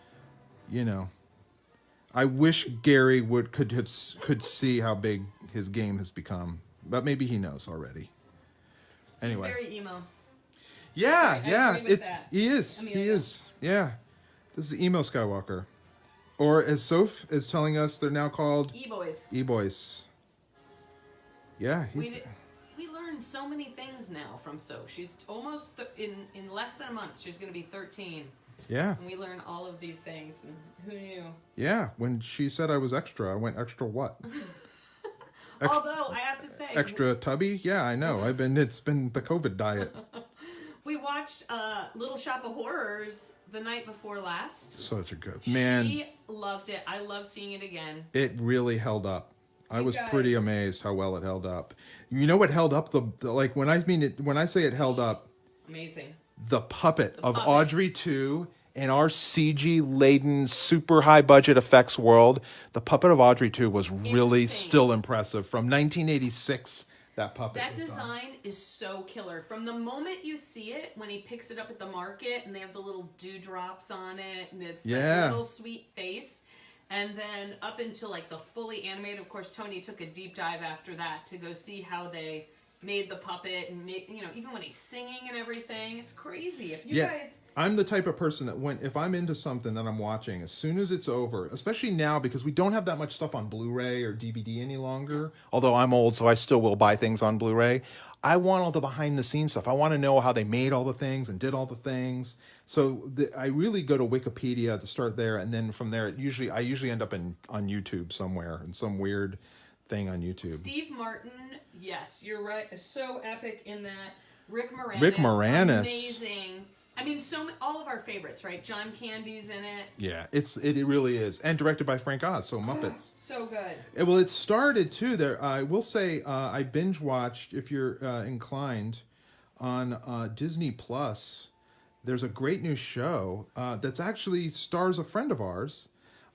I wish Gary could see how big his game has become, but maybe he knows already. Anyway, he's very emo. Yeah, I agree with that. He is. Yeah, this is emo Skywalker, or as Soph is telling us, they're now called E-boys. E-boys. Yeah, we learned so many things now from Soph. She's almost in less than a month. She's going to be 13. Yeah. And we learn all of these things, and who knew? Yeah, when she said I was extra, I went, extra what? Although, I have to say... Extra tubby? Yeah, I know. It's been the COVID diet. We watched Little Shop of Horrors the night before last. Such a good... Man. She loved it. I love seeing it again. It really held up. I was pretty amazed how well it held up. You know what held up? When I say it held up... Amazing. The puppet of Audrey 2 in our CG-laden, super high-budget effects world, the Puppet of Audrey 2 was really Insane. still impressive. From 1986, that puppet That was done. design is so killer. From the moment you see it, when he picks it up at the market, and they have the little dewdrops on it, and it's like a little sweet face. And then up until like the fully animated, of course, Tony took a deep dive after that to go see how they made the puppet and even when he's singing and everything, it's crazy. If you guys, I'm the type of person that if I'm into something that I'm watching, as soon as it's over, especially now because we don't have that much stuff on Blu-ray or DVD any longer, although I'm old, so I still will buy things on Blu-ray. I want all the behind-the-scenes stuff. I want to know how they made all the things and did all the things. So I really go to Wikipedia to start there, and then from there, I usually end up on YouTube somewhere, in some weird thing on YouTube. Steve Martin, yes, you're right, is so epic in that. Rick Rick Moranis, amazing. I mean, all of our favorites, right? John Candy's in it. Yeah, it really is, and directed by Frank Oz. So Muppets, so good. Well, it started too. There, I will say, I binge watched. If you're inclined, on Disney Plus, there's a great new show that's actually stars a friend of ours,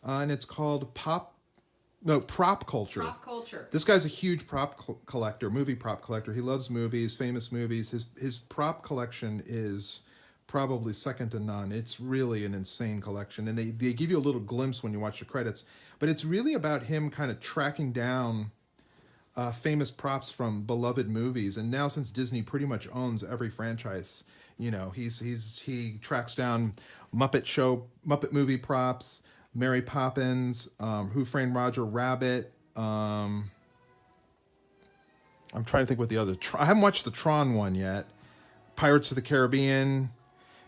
and it's called Prop Culture. Prop Culture. This guy's a huge collector, movie prop collector. He loves movies, famous movies. His prop collection is probably second to none. It's really an insane collection, and they give you a little glimpse when you watch the credits. But it's really about him kind of tracking down famous props from beloved movies. And now, since Disney pretty much owns every franchise, he tracks down Muppet movie props, Mary Poppins, Who Framed Roger Rabbit. I'm trying to think what the other. I haven't watched the Tron one yet. Pirates of the Caribbean.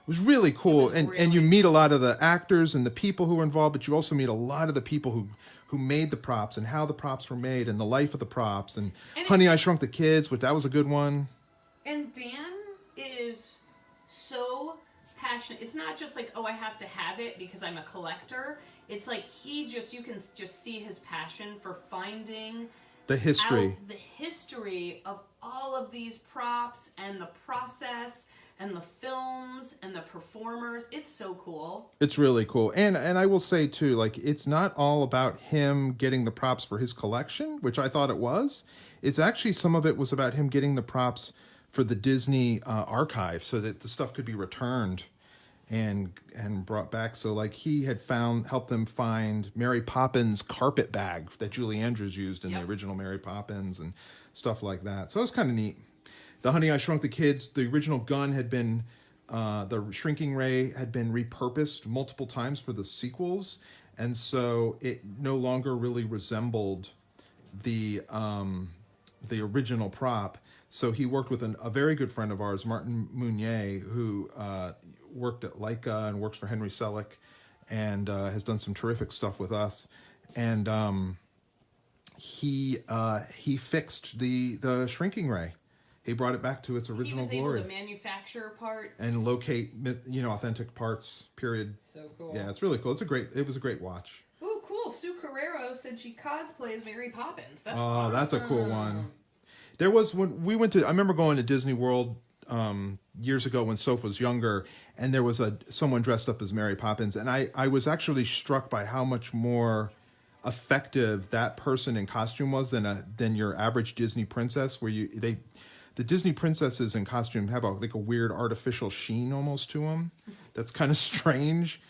It was really cool, and you meet a lot of the actors and the people who were involved, but you also meet a lot of the people who made the props and how the props were made and the life of the props. And Honey, I Shrunk the Kids, that was a good one. And Dan is so passionate. It's not just like, oh, I have to have it because I'm a collector. It's like you can just see his passion for finding the history of all of these props and the process and the films and the performers. It's so cool. It's really cool. And I will say too, like, it's not all about him getting the props for his collection, which I thought it was. It's actually, some of it was about him getting the props for the Disney archive so that the stuff could be returned and brought back. So like, he had helped them find Mary Poppins carpet bag that Julie Andrews used in the original Mary Poppins and stuff like that. So it was kind of neat. The Honey, I Shrunk the Kids, the original gun had been, the shrinking ray had been repurposed multiple times for the sequels. And so it no longer really resembled the original prop. So he worked with a very good friend of ours, Martin Mounier, who worked at Leica and works for Henry Selick and has done some terrific stuff with us. And he fixed the shrinking ray. He brought it back to its original glory. He was able to manufacture parts and locate, authentic parts. Period. So cool. Yeah, it's really cool. It was a great watch. Ooh, cool. Sue Carrero said she cosplays Mary Poppins. That's awesome. That's a cool one. There was when we went to. I remember going to Disney World years ago when Soph was younger, and there was someone dressed up as Mary Poppins, and I was actually struck by how much more effective that person in costume was than your average Disney princess, the Disney princesses in costume have a weird artificial sheen almost to them. That's kind of strange.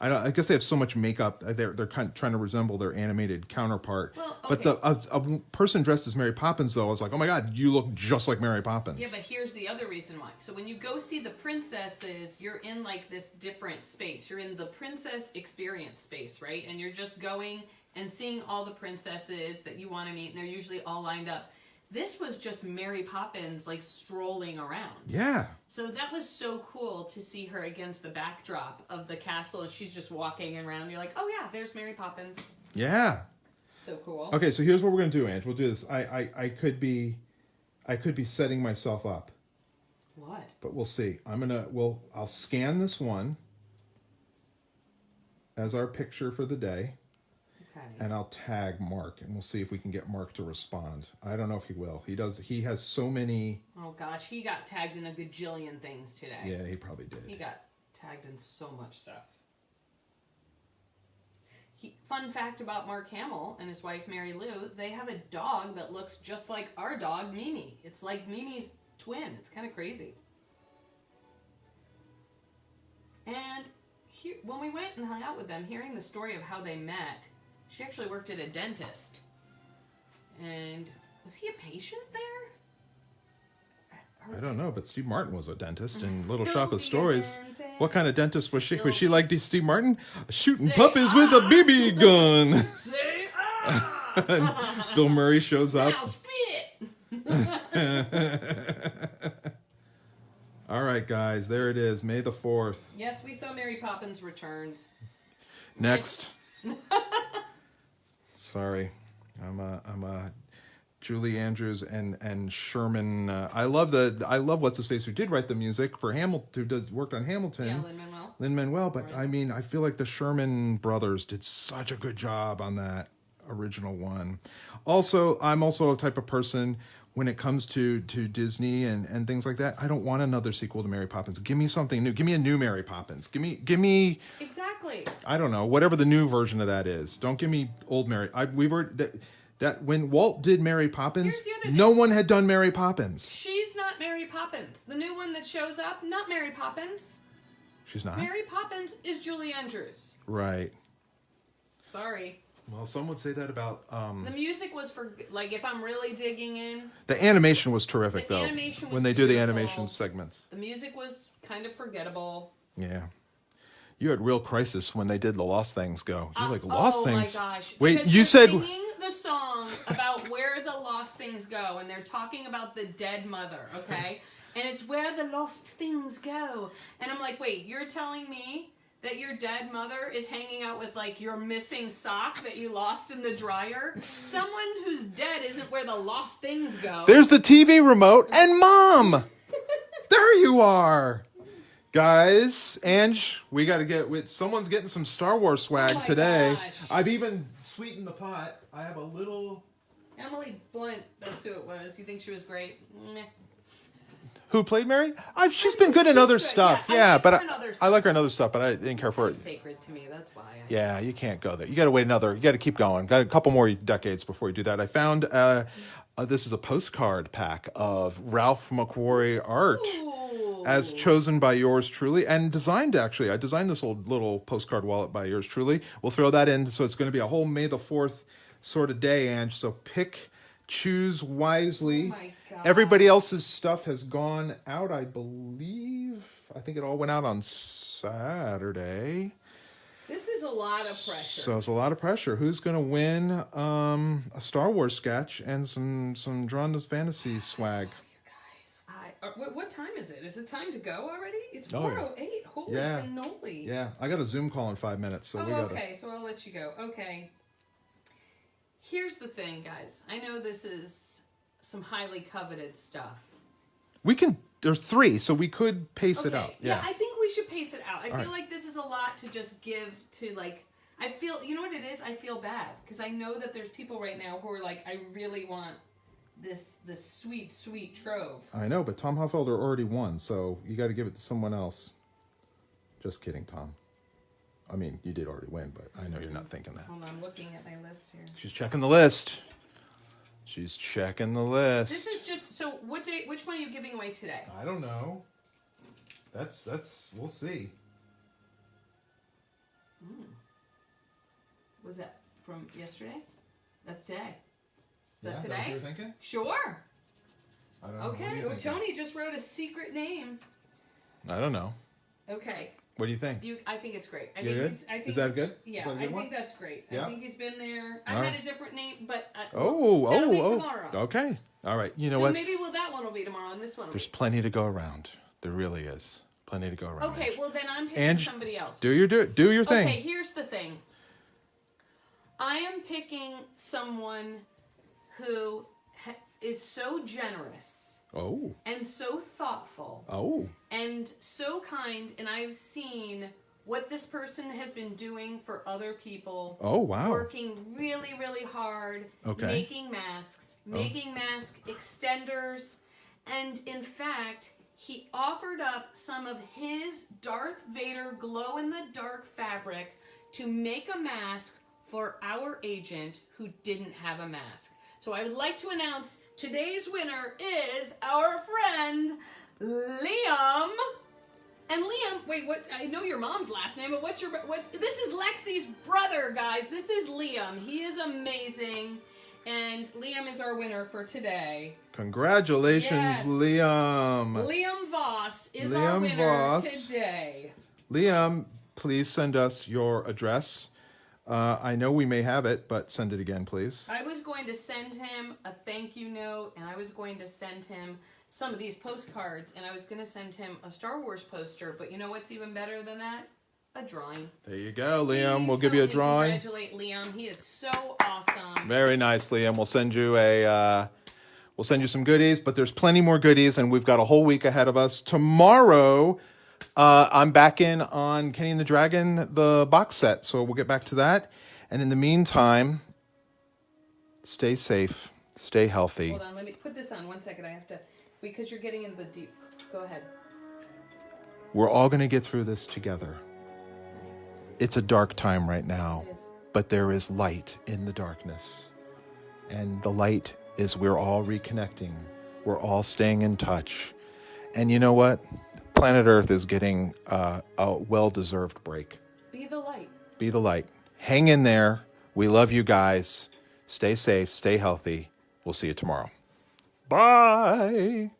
I guess they have so much makeup. They're kind of trying to resemble their animated counterpart. Well, okay. But a person dressed as Mary Poppins, though, I was like, oh my God, you look just like Mary Poppins. Yeah, but here's the other reason why. So when you go see the princesses, you're in like this different space. You're in the princess experience space, right? And you're just going and seeing all the princesses that you want to meet, and they're usually all lined up. This was just Mary Poppins, like, strolling around. Yeah. So that was so cool to see her against the backdrop of the castle. And she's just walking around. You're like, oh, yeah, there's Mary Poppins. Yeah. So cool. Okay, so here's what we're going to do, Ange. We'll do this. I could be setting myself up. What? But we'll see. I'll scan this one as our picture for the day. Okay. And I'll tag Mark, and we'll see if we can get Mark to respond. I don't know if he will. He has so many. Oh gosh, he got tagged in a gajillion things today. Yeah, he probably did. He got tagged tagged in so much stuff. Fun fact about Mark Hamill and his wife Mary Lou, they have a dog that looks just like our dog Mimi. It's like Mimi's twin. It's kind of crazy. And when we went and hung out with them, hearing the story of how they met, she actually worked at a dentist. And was he a patient there? I don't know, but Steve Martin was a dentist in Little Shop of be a Stories. dentist. What kind of dentist was she? Was she He'll like Steve Martin? Shooting Say puppies with a BB gun. Say And Bill Murray shows up. Now spit! All right, guys, there it is, May the 4th. Yes, we saw Mary Poppins Returns. Next. Sorry, I'm a Julie Andrews and Sherman. I love what's his face who did write the music for Hamilton, who worked on Hamilton. Yeah, Lin-Manuel. Lin-Manuel, but I mean, I feel like the Sherman brothers did such a good job on that original one. Also, I'm also a type of person when it comes to Disney and things like that. I don't want another sequel to Mary Poppins. Give me something new. Give me a new Mary Poppins. Give me. Exactly. I don't know, whatever the new version of that is. Don't give me old Mary. That when Walt did Mary Poppins, Here's the other no thing. one had done Mary Poppins. She's not Mary Poppins. The new one that shows up, not Mary Poppins. She's not? Mary Poppins is Julie Andrews. Right. Sorry. Well, some would say that about... The music was for, like, if I'm really digging in, the animation was terrific, The though. animation was when they do the beautiful. animation segments. the music was kind of forgettable. Yeah. You had real crisis when they did the Lost Things go. You're like, Lost oh Things? my gosh. Wait, Because you they're said... singing the song about where the lost things go, and they're talking about the dead mother, okay? And it's where the lost things go. And I'm like, wait, you're telling me that your dead mother is hanging out with, like, your missing sock that you lost in the dryer? Someone who's dead isn't where the lost things go. There's the TV remote and Mom! There you are! Guys, Ange, we got to get... Someone's getting some Star Wars swag Oh my today. gosh. I've even sweetened the pot. I have a little... Emily Blunt, that's who it was. You think she was great? Meh. Who played Mary? She's been good in other good. stuff. Yeah, I Yeah, like but her in other I stuff. like her in other stuff, but I didn't care for it. It's sacred to me, that's why. Yeah, you can't go there. You got to wait you got to keep going. Got a couple more decades before you do that. I found this is a postcard pack of Ralph McQuarrie art. Ooh. As chosen by yours truly and designed, actually. I designed this old little postcard wallet by yours truly. We'll throw that in. So it's going to be a whole May the 4th sort of day, Ange. So choose wisely. Oh my God. Everybody else's stuff has gone out, I believe. I think it all went out on Saturday. This is a lot of pressure. So it's a lot of pressure. Who's going to win a Star Wars sketch and some Drawn to Fantasy swag? What time is it? Is it time to go already? It's Oh, yeah. 4:08. Holy Yeah. cannoli. Yeah, I got a Zoom call in 5 minutes, so we Oh, got okay. So I'll let you go. Okay. Here's the thing, guys. I know this is some highly coveted stuff. We can. There's 3, so we could pace it Okay. out. Yeah, I think we should pace it out. I feel right. like this is a lot to just give to, like, I feel, you know what it is? I feel bad because I know that there's people right now who are like, I really want this sweet, sweet trove. I know, but Tom Hoffelder already won, so you got to give it to someone else. Just kidding, Tom. I mean, you did already win, but I know you're not thinking that. Hold on, I'm looking at my list here. She's checking the list. She's checking the list. This is just, so what day, which one are you giving away today? I don't know. That's we'll see. Was that from yesterday? That's today. Is that Is today? what you're thinking? Sure. I don't know. What are Okay. you Oh, thinking? Tony just wrote a secret name. I don't know. Okay. What do you think? I think it's great. I You think good? he's- I think, Is that good? Yeah, Is that a I good one? think that's great. Yeah? I think he's been there. I All had right. a different name, but Oh, that'll be tomorrow. Okay. All right. You know No, what? maybe that one will be tomorrow, and this one will There's be. plenty to go around. There really is. Plenty to go around. Okay, Ange. well then I'm picking Ange, somebody else. Do your thing. Okay, here's the thing. I am picking someone who is so generous Oh. and so thoughtful Oh. and so kind, and I've seen what this person has been doing for other people. Oh, wow. Working really, really hard, Okay. making masks, making mask extenders, and in fact, he offered up some of his Darth Vader glow-in-the-dark fabric to make a mask for our agent who didn't have a mask. So I would like to announce today's winner is our friend Liam. And Liam, wait, what? I know your mom's last name, but what? This is Lexi's brother, guys. This is Liam. He is amazing, and Liam is our winner for today. Congratulations, Yes. Liam. Liam Voss is our winner today. Liam, please send us your address. I know we may have it, but send it again, please. I was going to send him a thank you note, and I was going to send him some of these postcards, and I was going to send him a Star Wars poster, but you know what's even better than that? A drawing. There you go, Liam. Please We'll give you a help me drawing. Congratulate Liam. He is so awesome. Very nice, Liam. We'll send you we'll send you some goodies, but there's plenty more goodies, and we've got a whole week ahead of us. Tomorrow, I'm back in on Kenny and the Dragon, the box set, so we'll get back to that. And in the meantime, stay safe, stay healthy. Hold on, let me put this on 1 second. I have to, because you're getting into the deep. Go ahead. We're all going to get through this together. It's a dark time right now, Yes. but there is light in the darkness. And the light is we're all reconnecting. We're all staying in touch. And you know what? Planet Earth is getting a well-deserved break. Be the light. Be the light. Hang in there. We love you guys. Stay safe. Stay healthy. We'll see you tomorrow. Bye.